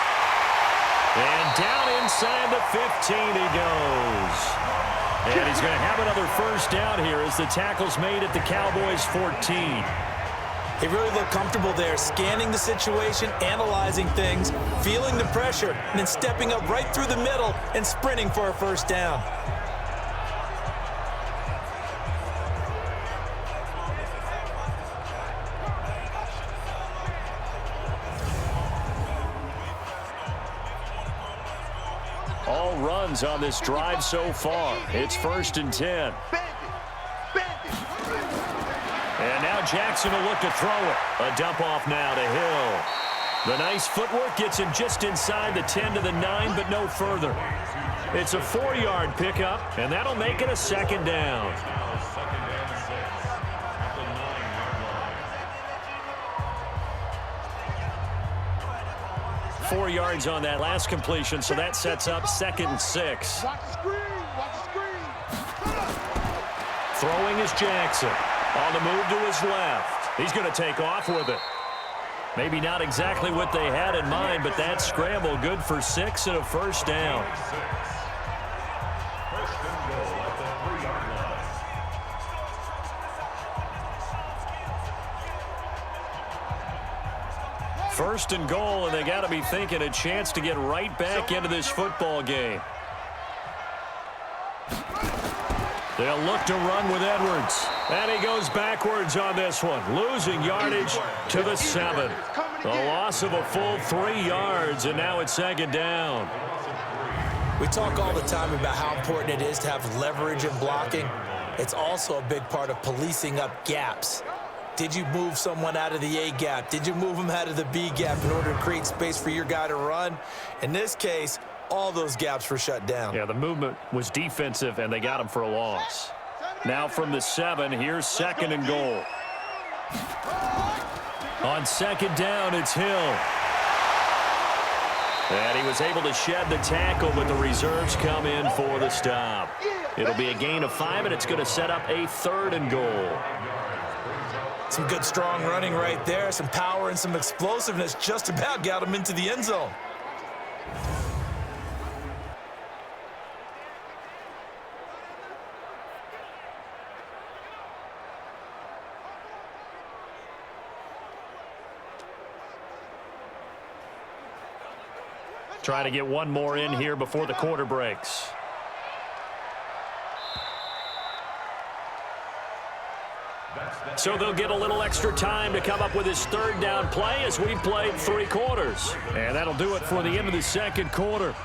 [SPEAKER 2] And down inside the 15 he goes. And he's going to have another first down here as the tackle's made at the Cowboys 14.
[SPEAKER 3] He really looked comfortable there, scanning the situation, analyzing things, feeling the pressure, and then stepping up right through the middle and sprinting for a first down.
[SPEAKER 2] All runs on this drive so far. It's 1st and 10. And now Jackson will look to throw it. A dump off now to Hill. The nice footwork gets him just inside the 10 to the 9, but no further. It's a 4-yard pickup, and that'll make it a second down. 4 yards on that last completion, so that sets up 2nd and 6.
[SPEAKER 6] Watch the screen. Watch the screen.
[SPEAKER 2] Throwing is Jackson. On the move to his left. He's going to take off with it. Maybe not exactly what they had in mind, but that scramble good for 6 and a first down.
[SPEAKER 5] First and goal at the 3-yard line.
[SPEAKER 2] First and goal, and they got to be thinking a chance to get right back into this football game. They'll look to run with Edwards. And he goes backwards on this one, losing yardage to the 7. A loss of a full 3 yards, and now it's 2nd down.
[SPEAKER 3] We talk all the time about how important it is to have leverage in blocking. It's also a big part of policing up gaps. Did you move someone out of the A gap? Did you move them out of the B gap in order to create space for your guy to run? In this case, all those gaps were shut down.
[SPEAKER 2] Yeah, the movement was defensive, and they got him for a loss. Now from the 7, here's 2nd and goal. On 2nd down, it's Hill. And he was able to shed the tackle, but the reserves come in for the stop. It'll be a gain of 5, and it's going to set up a 3rd and goal.
[SPEAKER 3] Some good, strong running right there. Some power and some explosiveness just about got him into the end zone.
[SPEAKER 2] Try to get one more in here before the quarter breaks. So they'll get a little extra time to come up with his 3rd down play as we played 3 quarters. And that'll do it for the end of the 2nd quarter.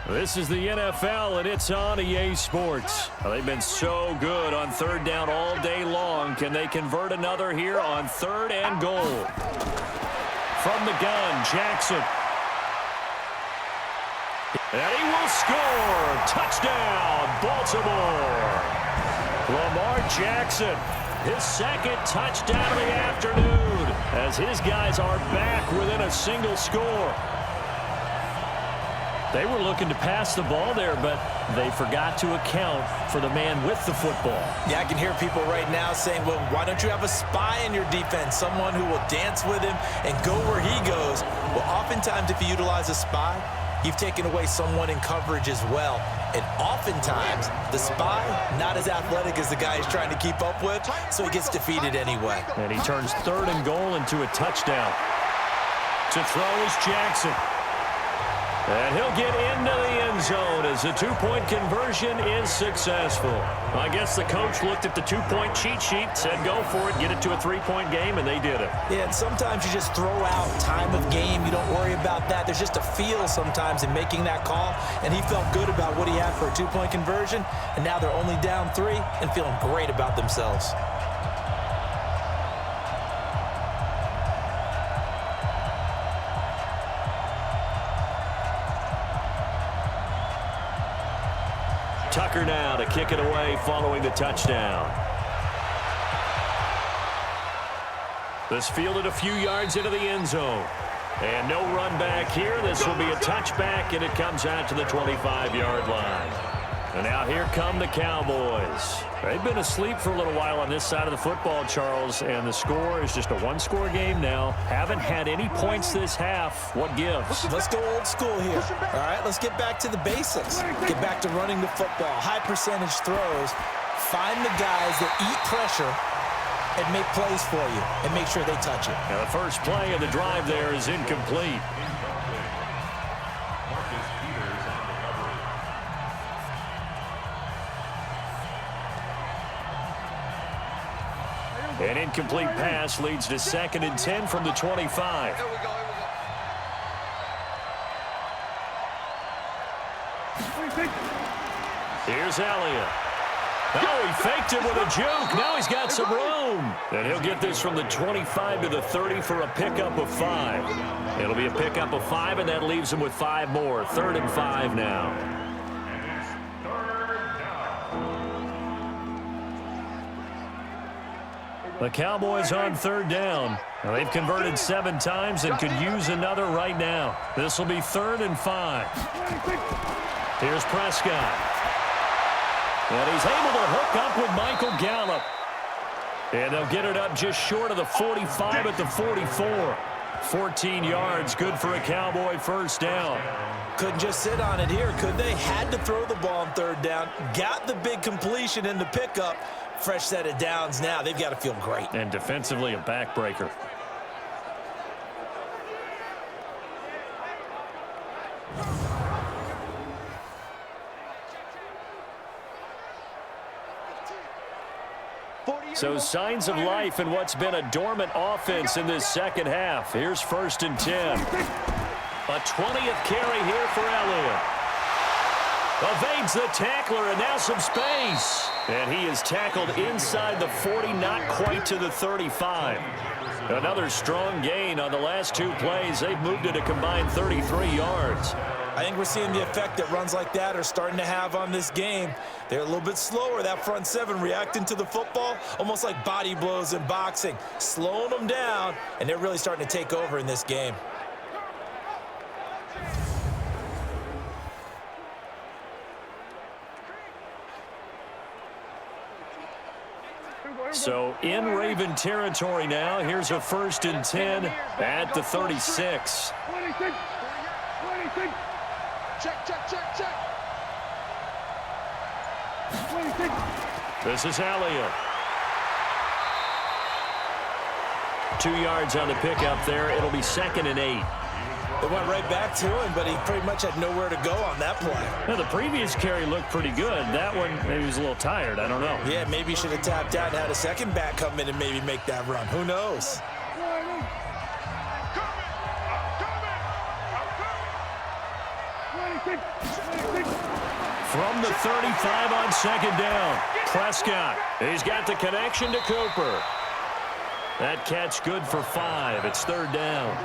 [SPEAKER 2] This is the NFL, and it's on EA Sports. They've been so good on 3rd down all day long. Can they convert another here on 3rd and goal? From the gun, Jackson. And he will score. Touchdown, Baltimore. Lamar Jackson, his 2nd touchdown of the afternoon, as his guys are back within a single score. They were looking to pass the ball there, but they forgot to account for the man with the football.
[SPEAKER 3] Yeah, I can hear people right now saying, well, why don't you have a spy in your defense, someone who will dance with him and go where he goes? Well, oftentimes if you utilize a spy, you've taken away someone in coverage as well. And oftentimes, the spy, not as athletic as the guy he's trying to keep up with, so he gets defeated anyway.
[SPEAKER 2] And he turns 3rd and goal into a touchdown. To throw is Jackson. And he'll get into the end zone as the 2-point conversion is successful. I guess the coach looked at the 2-point cheat sheet, said go for it, get it to a 3-point game, and they did it.
[SPEAKER 3] Yeah, and sometimes you just throw out time of game. You don't worry about that. There's just a feel sometimes in making that call, and he felt good about what he had for a 2-point conversion, and now they're only down 3 and feeling great about themselves.
[SPEAKER 2] Tucker now to kick it away following the touchdown. This fielded a few yards into the end zone. And no run back here. This will be a touchback, and it comes out to the 25-yard line. And now here come the Cowboys. They've been asleep for a little while on this side of the football, Charles, and the score is just a 1-score game now. Haven't had any points this half. What gives?
[SPEAKER 3] Let's go old school here. All right, let's get back to the basics. Get back to running the football, high percentage throws. Find the guys that eat pressure and make plays for you and make sure they touch it.
[SPEAKER 2] Now the first play of the drive there is incomplete. An incomplete pass leads to 2nd and 10 from the 25.
[SPEAKER 6] Here we go.
[SPEAKER 2] Here's Elliott. Oh, he faked it with a juke. Now he's got some room. And he'll get this from the 25 to the 30 for a pickup of 5. It'll be a pickup of 5, and that leaves him with 5 more. 3rd and 5 now. The Cowboys on 3rd down. Now, they've converted 7 times and could use another right now. This will be 3rd and 5. Here's Prescott. And he's able to hook up with Michael Gallup. And they'll get it up just short of the 45 at the 44. 14 yards, good for a Cowboy first down.
[SPEAKER 3] Couldn't just sit on it here, could they? Had to throw the ball on 3rd down. Got the big completion in the pickup. Fresh set of downs now. They've got to feel great.
[SPEAKER 2] And defensively, a backbreaker. So signs of life in what's been a dormant offense in this second half. Here's 1st and 10. A 20th carry here for Elliott. Evades the tackler, and now some space. And he is tackled inside the 40, not quite to the 35. Another strong gain on the last 2 plays. They've moved it a combined 33 yards.
[SPEAKER 3] I think we're seeing the effect that runs like that are starting to have on this game. They're a little bit slower, that front 7 reacting to the football, almost like body blows in boxing, slowing them down, and they're really starting to take over in this game.
[SPEAKER 2] So in Raven territory now. Here's a 1st and 10 at the 36.
[SPEAKER 6] 26. Check. 26.
[SPEAKER 2] This is Elliott. 2 yards on the pickup there. It'll be 2nd and 8.
[SPEAKER 3] They went right back to him, but he pretty much had nowhere to go on that play.
[SPEAKER 2] Now, the previous carry looked pretty good. That one, maybe he was a little tired. I don't know.
[SPEAKER 3] Yeah, maybe he should have tapped out and had a second back come in and maybe make that run. Who knows?
[SPEAKER 2] From the 35 on 2nd down, Prescott. He's got the connection to Cooper. That catch good for 5. It's 3rd down.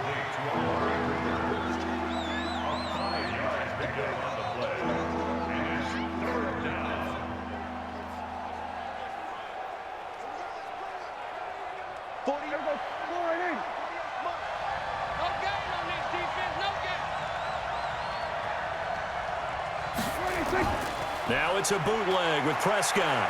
[SPEAKER 2] Now it's a bootleg with Prescott.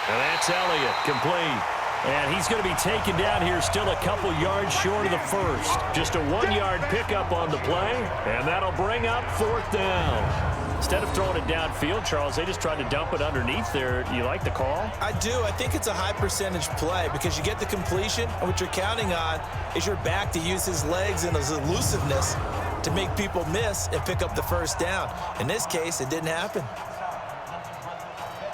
[SPEAKER 2] And that's Elliott, complete. And he's going to be taken down here still a couple yards short of the first. Just a 1-yard pickup on the play, and that'll bring up 4th down. Instead of throwing it downfield, Charles, they just tried to dump it underneath there. You like the call?
[SPEAKER 3] I do. I think it's a high-percentage play because you get the completion, and what you're counting on is your back to use his legs and his elusiveness to make people miss and pick up the first down. In this case, it didn't happen.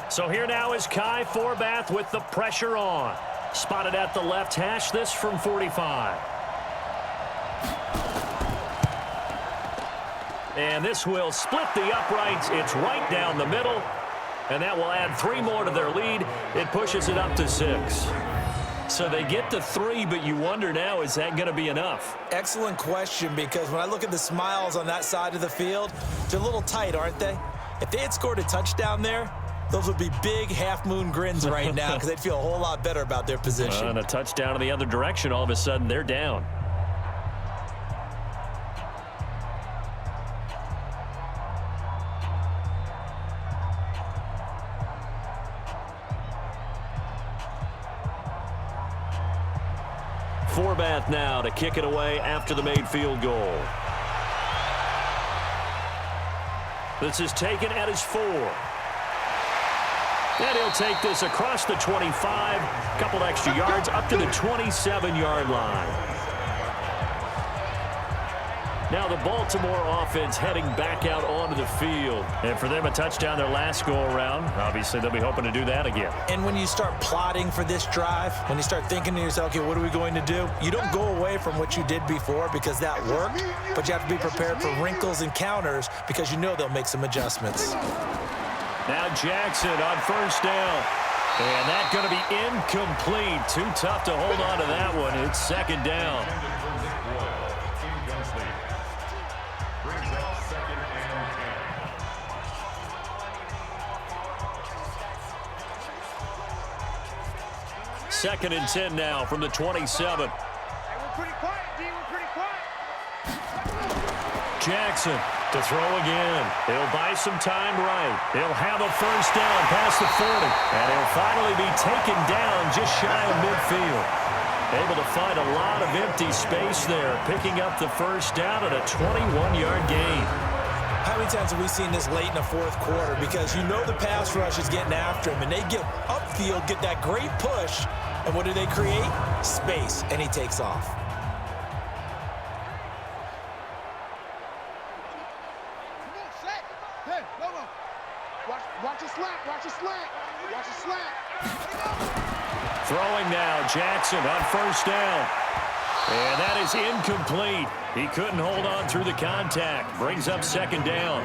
[SPEAKER 2] So here now is Kai Forbath with the pressure on. Spotted at the left hash, this from 45. And this will split the uprights. It's right down the middle. And that will add 3 more to their lead. It pushes it up to 6. So they get to 3, but you wonder now, is that going to be enough?
[SPEAKER 3] Excellent question, because when I look at the smiles on that side of the field, they're a little tight, aren't they? If they had scored a touchdown there, those would be big half-moon grins right now because they'd feel a whole lot better about their position.
[SPEAKER 2] And a touchdown in the other direction, all of a sudden they're down. Forbath now to kick it away after the made field goal. This is taken at his 4. And he'll take this across the 25, a couple extra yards up to the 27-yard line. Now the Baltimore offense heading back out onto the field. And for them, a touchdown their last go-around. Obviously, they'll be hoping to do that again.
[SPEAKER 3] And when you start plotting for this drive, when you start thinking to yourself, okay, what are we going to do? You don't go away from what you did before because that worked, but you have to be prepared for wrinkles and counters because you know they'll make some adjustments.
[SPEAKER 2] Now Jackson on first down. And that's going to be incomplete. Too tough to hold on to that one. It's 2nd down. Second and 10 now from the 27.
[SPEAKER 6] Hey, we're pretty quiet, D. We're pretty quiet.
[SPEAKER 2] Jackson to throw again. He'll buy some time right. He'll have a first down past the 40. And he'll finally be taken down just shy of midfield. Able to find a lot of empty space there, picking up the first down at a 21-yard gain.
[SPEAKER 3] How many times have we seen this late in the 4th quarter? Because you know the pass rush is getting after him, and they get upfield, get that great push, and what do they create? Space, and he takes off.
[SPEAKER 6] Come on, set. Hey, Lobo. Watch your slant. Watch your slant. Watch your slant.
[SPEAKER 2] Throwing now, Jackson on first down. And that is incomplete. He couldn't hold on through the contact. Brings up 2nd down.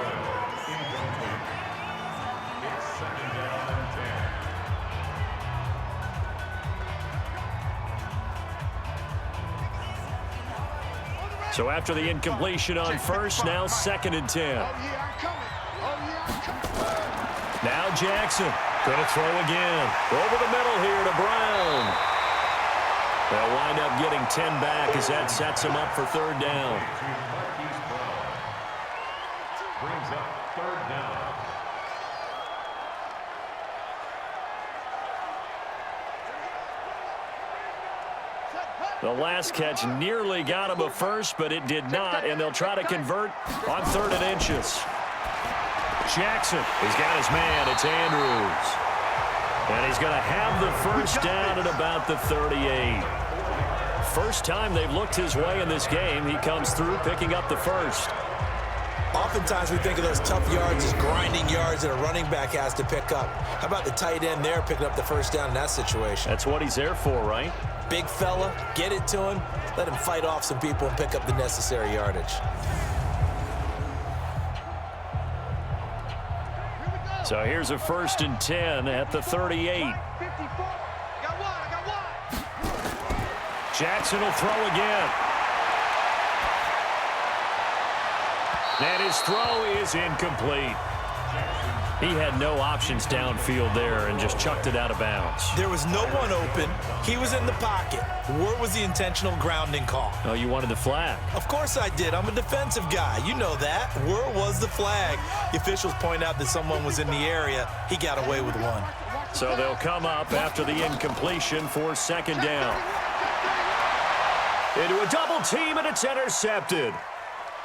[SPEAKER 2] So after the incompletion on first, now 2nd and 10.
[SPEAKER 6] Oh, yeah, I'm coming. Oh, yeah, I'm coming.
[SPEAKER 2] Now Jackson going to throw again. Over the middle here to Brown. They'll wind up getting 10 back as that sets him up for 3rd down.
[SPEAKER 5] Brings up 3rd down.
[SPEAKER 2] The last catch nearly got him a first, but it did not, and they'll try to convert on 3rd and inches. Jackson, he's got his man. It's Andrews. And he's going to have the first down at about the 38. First time they've looked his way in this game. He comes through picking up the first.
[SPEAKER 3] Oftentimes we think of those tough yards as grinding yards that a running back has to pick up. How about the tight end there picking up the first down in that situation?
[SPEAKER 2] That's what he's there for, right?
[SPEAKER 3] Big fella, get it to him, let him fight off some people and pick up the necessary yardage.
[SPEAKER 2] So here's a 1st and 10 at the 38.
[SPEAKER 6] 54. I got one.
[SPEAKER 2] Jackson will throw again. And his throw is incomplete. He had no options downfield there and just chucked it out of bounds.
[SPEAKER 3] There was no one open. He was in the pocket. Where was the intentional grounding call?
[SPEAKER 2] Oh, you wanted the flag.
[SPEAKER 3] Of course I did. I'm a defensive guy. You know that. Where was the flag? The officials point out that someone was in the area. He got away with one.
[SPEAKER 2] So they'll come up after the incompletion for second down. Into a double team, and it's intercepted.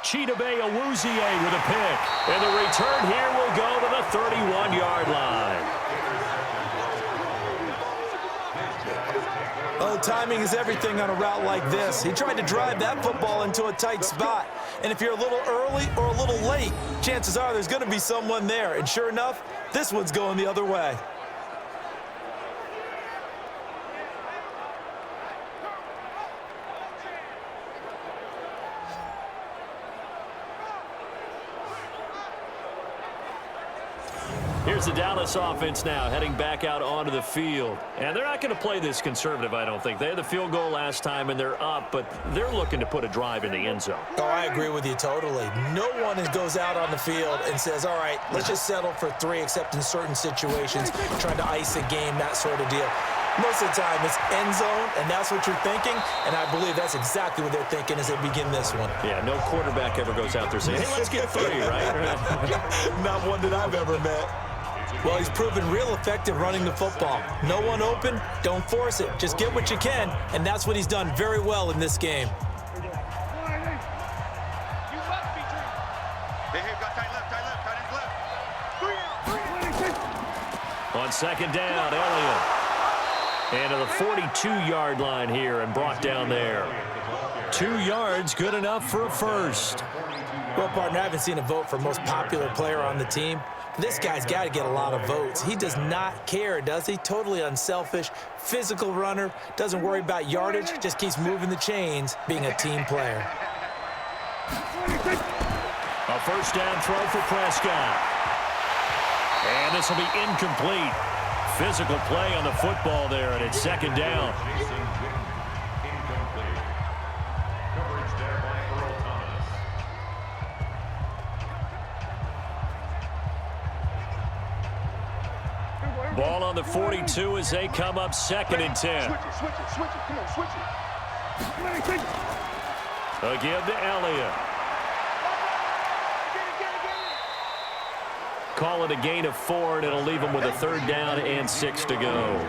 [SPEAKER 2] Chidobe Awuzie with a pick. And the return here will go to the 31-yard line.
[SPEAKER 3] Oh, timing is everything on a route like this. He tried to drive that football into a tight spot. And if you're a little early or a little late, chances are there's going to be someone there. And sure enough, this one's going the other way.
[SPEAKER 2] Here's the Dallas offense now heading back out onto the field. And they're not going to play this conservative, I don't think. They had the field goal last time, and they're up, but they're looking to put a drive in the end zone.
[SPEAKER 3] Oh, I agree with you totally. No one goes out on the field and says, all right, let's just settle for 3, except in certain situations, trying to ice a game, that sort of deal. Most of the time, it's end zone, and that's what you're thinking, and I believe that's exactly what they're thinking as they begin this one.
[SPEAKER 2] Yeah, no quarterback ever goes out there saying, hey, let's get 3, right?
[SPEAKER 3] Not one that I've ever met. Well, he's proven real effective running the football. No one open, don't force it. Just get what you can, and that's what he's done very well in this game.
[SPEAKER 6] You must be true. Hey, got tight left, tight left.
[SPEAKER 2] On second down, Elliott. And to the 42-yard line here and brought down there. 2 yards, good enough for a first.
[SPEAKER 3] Well, partner, I haven't seen a vote for most popular player on the team. This guy's got to get a lot of votes. He does not care, does he? Totally unselfish, physical runner, doesn't worry about yardage, just keeps moving the chains, being a team player.
[SPEAKER 2] A first down throw for Prescott. And this will be incomplete. Physical play on the football there, and it's second down. Ball on the 42 as they come up second and 10.
[SPEAKER 6] Switch it, come on, switch it.
[SPEAKER 2] A give to Elliott. Call it a gain of 4, and it'll leave them with a third down and 6 to go.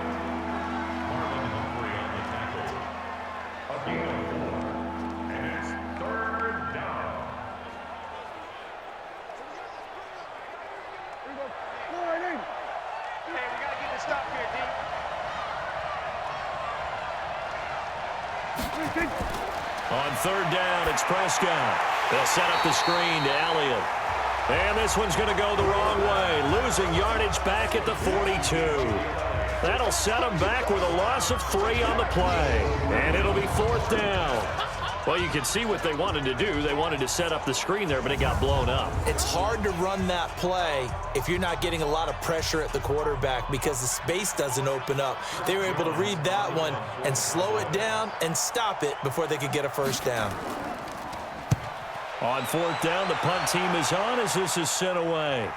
[SPEAKER 2] On third down, it's Prescott. They'll set up the screen to Elliott. And this one's going to go the wrong way, losing yardage back at the 42. That'll set them back with a loss of 3 on the play. And it'll be fourth down. Well, you can see what they wanted to do. They wanted to set up the screen there, but it got blown up.
[SPEAKER 3] It's hard to run that play if you're not getting a lot of pressure at the quarterback because the space doesn't open up. They were able to read that one and slow it down and stop it before they could get a first down.
[SPEAKER 2] On fourth down, the punt team is on as this is sent away.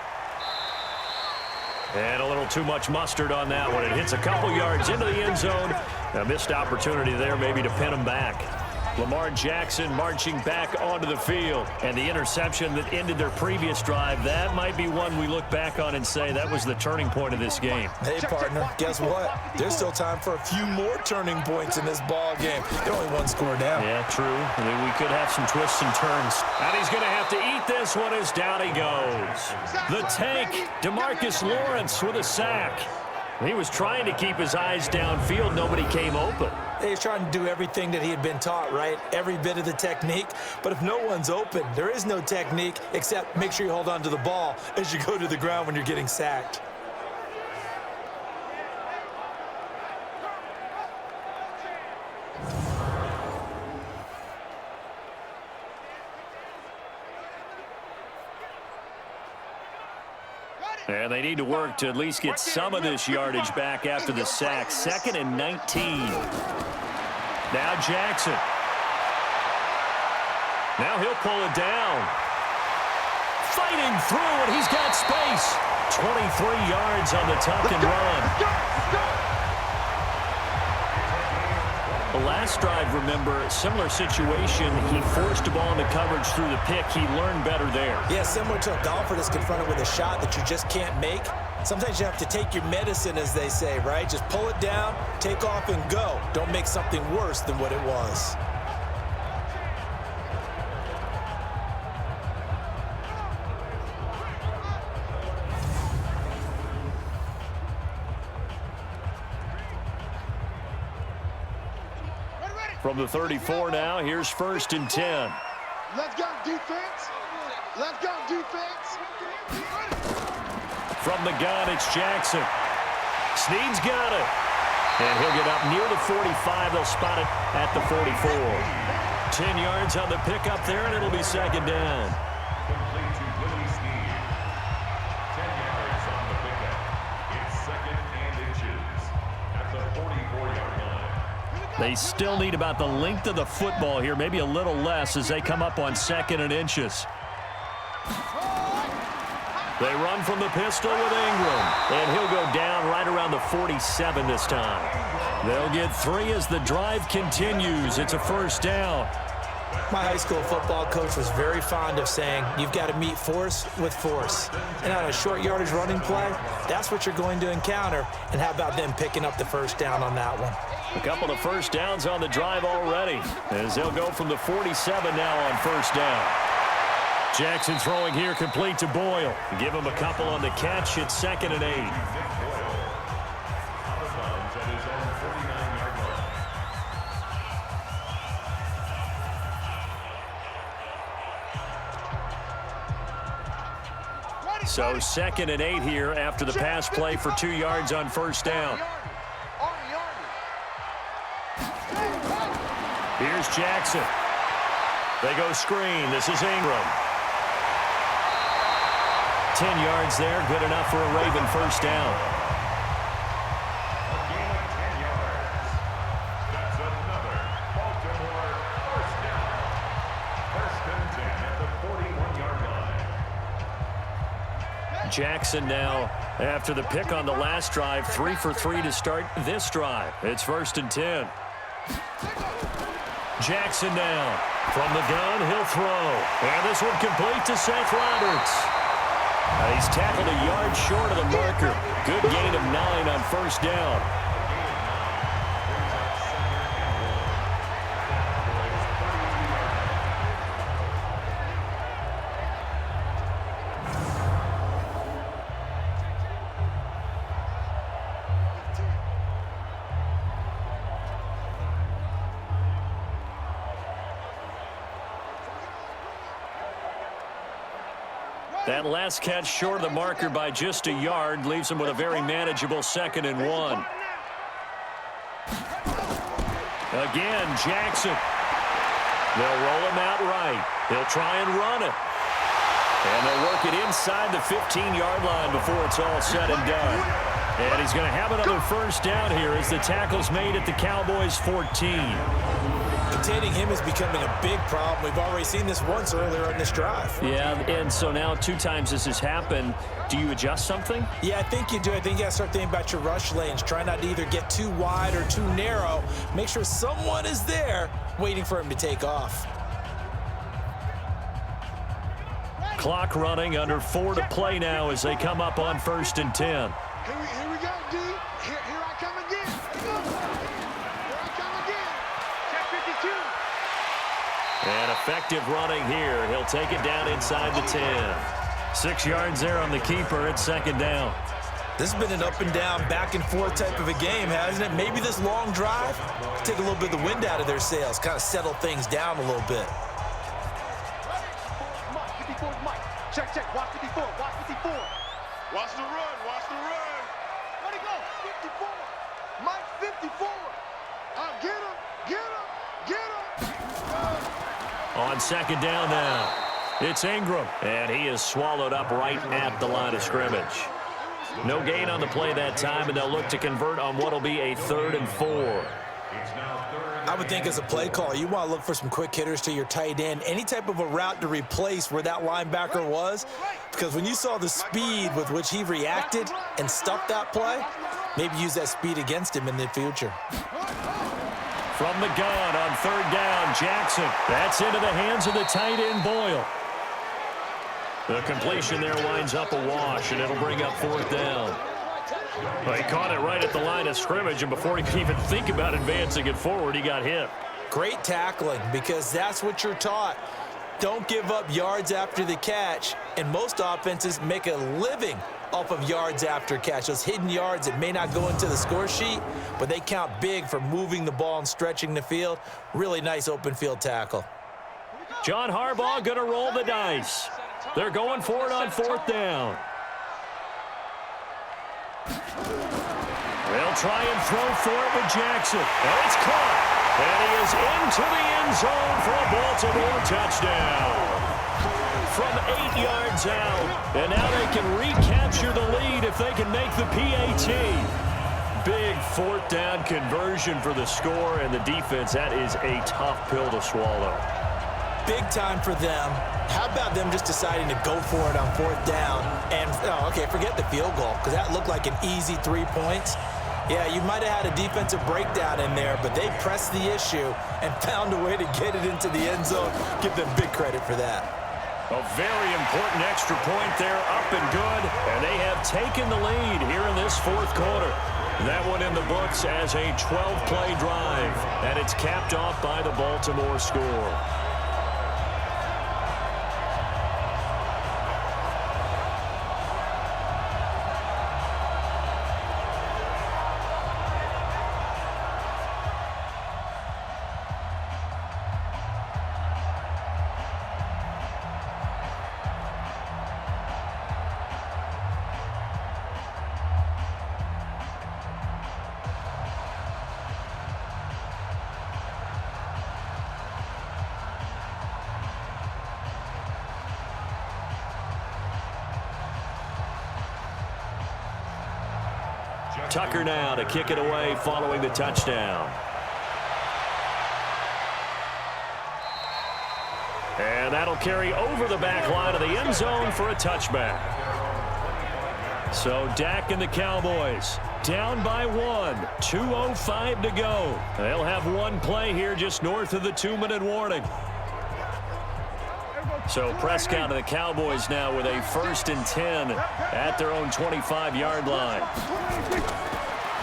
[SPEAKER 2] And a little too much mustard on that one. It hits a couple yards into the end zone. A missed opportunity there maybe to pin them back. Lamar Jackson marching back onto the field. And the interception that ended their previous drive, that might be one we look back on and say that was the turning point of this game.
[SPEAKER 3] Hey, partner, guess what? There's still time for a few more turning points in this ball game. They're only 1 score down.
[SPEAKER 2] Yeah, true. I mean, we could have some twists and turns. And he's going to have to eat this one as down he goes. The tank, DeMarcus Lawrence with a sack. He was trying to keep his eyes downfield. Nobody came open.
[SPEAKER 3] He's trying to do everything that he had been taught, right? Every bit of the technique. But if no one's open, there is no technique except make sure you hold on to the ball as you go to the ground when you're getting sacked.
[SPEAKER 2] And they need to work to at least get some of this yardage back after the sack. 2nd and 19. Now Jackson. Now he'll pull it down. Fighting through, and he's got space. 23 yards on the tuck and run. The last drive, remember, similar situation. He forced a ball into coverage through the pick. He learned better there.
[SPEAKER 3] Yeah, similar to a golfer that's confronted with a shot that you just can't make. Sometimes you have to take your medicine, as they say, right? Just pull it down, take off, and go. Don't make something worse than what it was.
[SPEAKER 2] From the 34 now, here's 1st and 10.
[SPEAKER 6] Let's go, defense. Let's go, defense.
[SPEAKER 2] From the gun, it's Jackson. Snead's got it. And he'll get up near the 45. They'll spot it at the 44. 10 yards on the pickup there, and it'll be 2nd down.
[SPEAKER 5] Complete to Willie Snead. 10 yards on the pickup. It's 2nd and inches at the 44-yard line.
[SPEAKER 2] They still need about the length of the football here, maybe a little less as they come up on 2nd and inches. They run from the pistol with Ingram, and he'll go down right around the 47 this time. They'll get 3 as the drive continues. It's a 1st down.
[SPEAKER 3] My high school football coach was very fond of saying, you've got to meet force with force. And on a short yardage running play, that's what you're going to encounter. And how about them picking up the 1st down on that one?
[SPEAKER 2] A couple of 1st downs on the drive already, as they'll go from the 47 now on 1st down. Jackson throwing here complete to Boyle. Give him a couple on the catch. It's 2nd and 8. So 2nd and 8 here after the pass play for 2 yards on 1st down. Here's Jackson. They go screen. This is Ingram. 10 yards there, good enough for a Raven 1st down.
[SPEAKER 5] A gain of 10 yards. That's another Baltimore 1st down. 1st and 10 at the 41-yard line.
[SPEAKER 2] Jackson now, after the pick on the last drive, 3 for 3 to start this drive. It's 1st and 10. Jackson now. From the gun, he'll throw. And this one complete to Seth Roberts. He's tackled a yard short of the marker. Good gain of 9 on 1st down. That last catch short of the marker by just a yard leaves him with a very manageable 2nd and 1. Again, Jackson. They'll roll him out right. He'll try and run it. And they'll work it inside the 15-yard line before it's all said and done. And he's going to have another 1st down here as the tackle's made at the Cowboys 14.
[SPEAKER 3] Containing him is becoming a big problem. We've already seen this once earlier in this drive.
[SPEAKER 2] Yeah, and so now 2 times this has happened. Do you adjust something?
[SPEAKER 3] Yeah, I think you do. I think you got to start thinking about your rush lanes. Try not to either get too wide or too narrow. Make sure someone is there waiting for him to take off.
[SPEAKER 2] Clock running, under 4 to play now as they come up on 1st and 10.
[SPEAKER 6] Here we go, D. Here I come again. Here I come again. Check 52.
[SPEAKER 2] And effective running here. He'll take it down inside the 10. 6 yards there on the keeper. It's 2nd down.
[SPEAKER 3] This has been an up and down, back and forth type of a game, hasn't it? Maybe this long drive take a little bit of the wind out of their sails, kind of settle things down a little bit.
[SPEAKER 6] Check, check. Watch 54. Watch 54.
[SPEAKER 4] Watch the run. Watch the run.
[SPEAKER 6] Where'd he go? 54. Mike 54. Get him. Get him. Get him.
[SPEAKER 2] On 2nd down now, it's Ingram. And he is swallowed up right at the line of scrimmage. No gain on the play that time, and they'll look to convert on what will be a 3rd and 4.
[SPEAKER 5] It's now third.
[SPEAKER 3] I would think as a play caller, you want to look for some quick hitters to your tight end, any type of a route to replace where that linebacker was, because when you saw the speed with which he reacted and stuffed that play, maybe use that speed against him in the future.
[SPEAKER 2] From the gun on third down, Jackson. That's into the hands of the tight end, Boyle. The completion there winds up a wash, and it'll bring up fourth down. Well, he caught it right at the line of scrimmage, and before he could even think about advancing it forward, he got hit.
[SPEAKER 3] Great tackling, because that's what you're taught. Don't give up yards after the catch, and most offenses make a living off of yards after catch. Those hidden yards that may not go into the score sheet, but they count big for moving the ball and stretching the field. Really nice open field tackle.
[SPEAKER 2] John Harbaugh going to roll the dice. They're going for it on fourth down. They'll try and throw for it with Jackson. And it's caught. And he is into the end zone for a Baltimore touchdown. From 8 yards out. And now they can recapture the lead if they can make the PAT. Big fourth down conversion for the score, and the defense, that is a tough pill to swallow.
[SPEAKER 3] Big time for them. How about them just deciding to go for it on fourth down? And, okay, forget the field goal, because that looked like an easy 3 points. Yeah, you might have had a defensive breakdown in there, but they pressed the issue and found a way to get it into the end zone. Give them big credit for that.
[SPEAKER 2] A very important extra point there, up and good, and they have taken the lead here in this fourth quarter. That one in the books as a 12-play drive, and it's capped off by the Baltimore score. Tucker now to kick it away following the touchdown. And that'll carry over the back line of the end zone for a touchback. So Dak and the Cowboys down by 1. 2:05 to go. They'll have one play here just north of the 2-minute warning. So Prescott and the Cowboys now with a 1st and 10 at their own 25-yard line.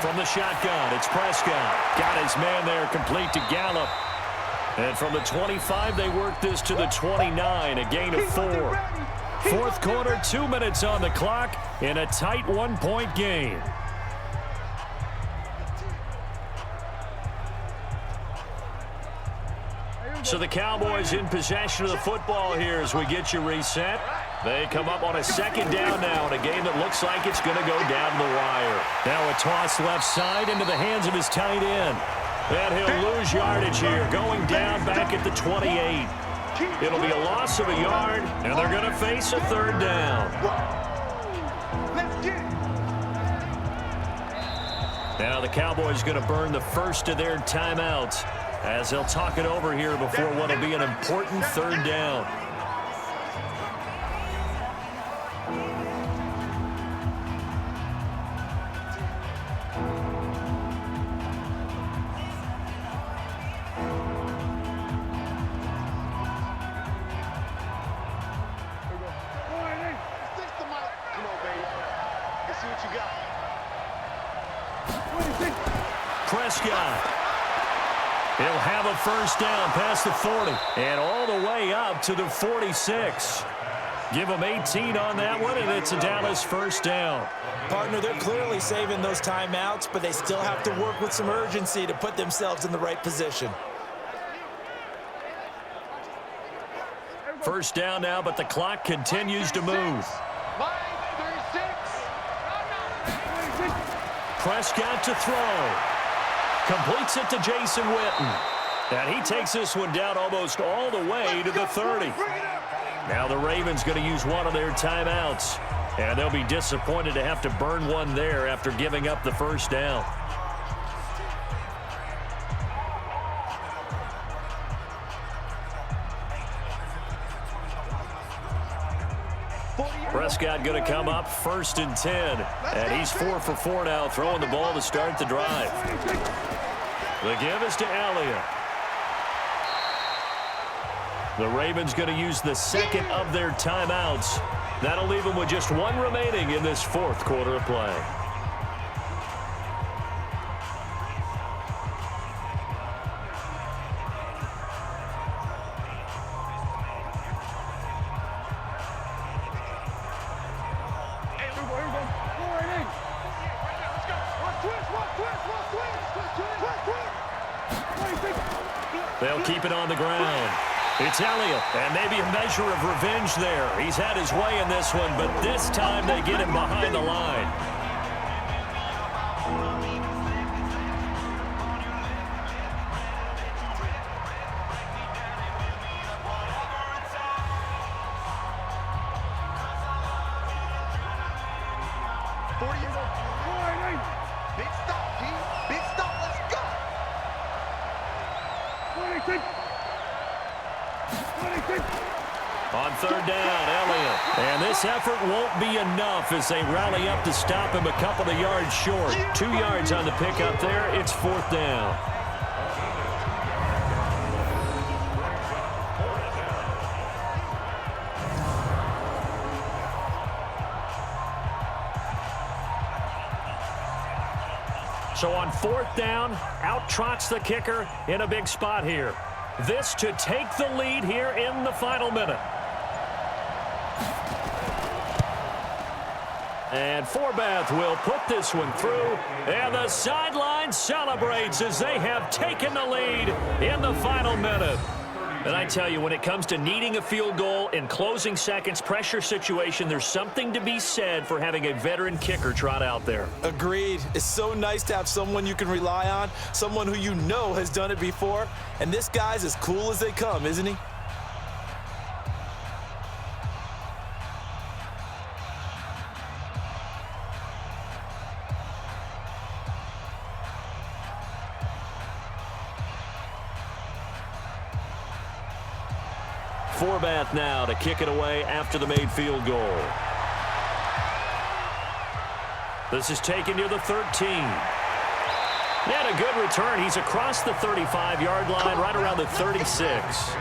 [SPEAKER 2] From the shotgun, it's Prescott. Got his man there, complete to Gallup. And from the 25, they work this to the 29, a gain of 4. Fourth quarter, 2 minutes on the clock in a tight 1-point game. So the Cowboys in possession of the football here as we get you reset. They come up on a 2nd down now in a game that looks like it's going to go down the wire. Now a toss left side into the hands of his tight end. And he'll lose yardage here, going down back at the 28. It'll be a loss of a yard, and they're going to face a 3rd down. Now the Cowboys going to burn the first of their timeouts as they'll talk it over here before what will be an important 3rd down. Prescott. He'll have a 1st down past the 40 and all the way up to the 46. Give them 18 on that one, and it's a Dallas 1st down.
[SPEAKER 3] Partner, they're clearly saving those timeouts, but they still have to work with some urgency to put themselves in the right position.
[SPEAKER 2] 1st down now, but the clock continues to move. Prescott to throw. Completes it to Jason Witten. And he takes this one down almost all the way to the 30. Now the Ravens going to use one of their timeouts. And they'll be disappointed to have to burn one there after giving up the 1st down. Prescott going to come up 1st and 10. And he's 4 for 4 now, throwing the ball to start the drive. The give is to Elliott. The Ravens going to use the second of their timeouts. That'll leave them with just 1 remaining in this 4th quarter of play. They'll keep it on the ground. It's Elliott, and maybe a measure of revenge there. He's had his way in this one, but this time they get him behind the line.
[SPEAKER 6] Big stop, G. Big stop. Let's go.
[SPEAKER 2] On 3rd down, Elliott. And this effort won't be enough as they rally up to stop him a couple of yards short. 2 yards on the pickup there. It's 4th down. So on 4th down, out trots the kicker in a big spot here. This to take the lead here in the final minute. And Forbath will put this one through, and the sideline celebrates as they have taken the lead in the final minute. And I tell you, when it comes to needing a field goal in closing seconds, pressure situation, there's something to be said for having a veteran kicker trot out there.
[SPEAKER 3] Agreed. It's so nice to have someone you can rely on, someone who you know has done it before. And this guy's as cool as they come, isn't he?
[SPEAKER 2] Forbath now to kick it away after the made field goal. This is taken near the 13. And a good return. He's across the 35-yard line, right around the 36.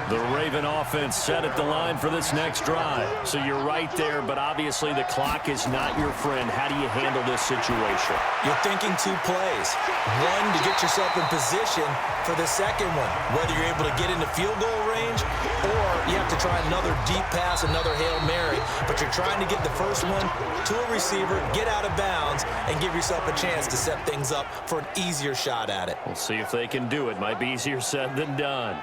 [SPEAKER 2] The Raven offense set at the line for this next drive. So you're right there, but obviously the clock is not your friend. How do you handle this situation?
[SPEAKER 3] You're thinking 2 plays. One, to get yourself in position for the second one, whether you're able to get into field goal range or you have to try another deep pass, another Hail Mary. But you're trying to get the first one to a receiver, get out of bounds, and give yourself a chance to set things up for an easier shot at it.
[SPEAKER 2] We'll see if they can do it. Might be easier said than done.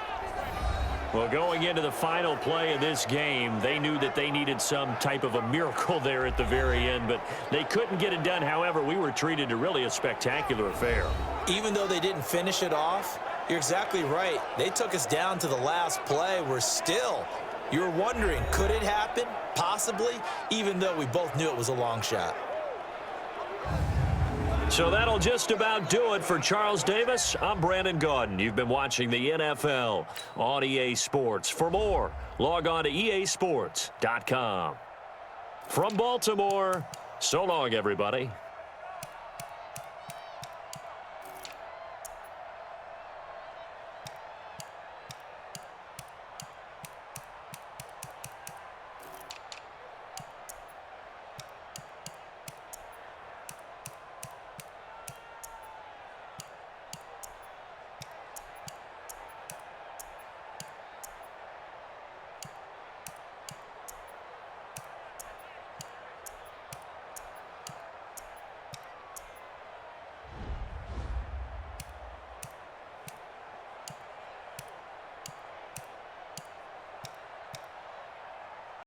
[SPEAKER 2] Well, going into the final play of this game, they knew that they needed some type of a miracle there at the very end, but they couldn't get it done. However, we were treated to really a spectacular affair.
[SPEAKER 3] Even though they didn't finish it off, you're exactly right. They took us down to the last play. We're still, you're wondering, could it happen? Possibly, even though we both knew it was a long shot.
[SPEAKER 2] So that'll just about do it for Charles Davis. I'm Brandon Gaudin. You've been watching the NFL on EA Sports. For more, log on to easports.com. From Baltimore, so long, everybody.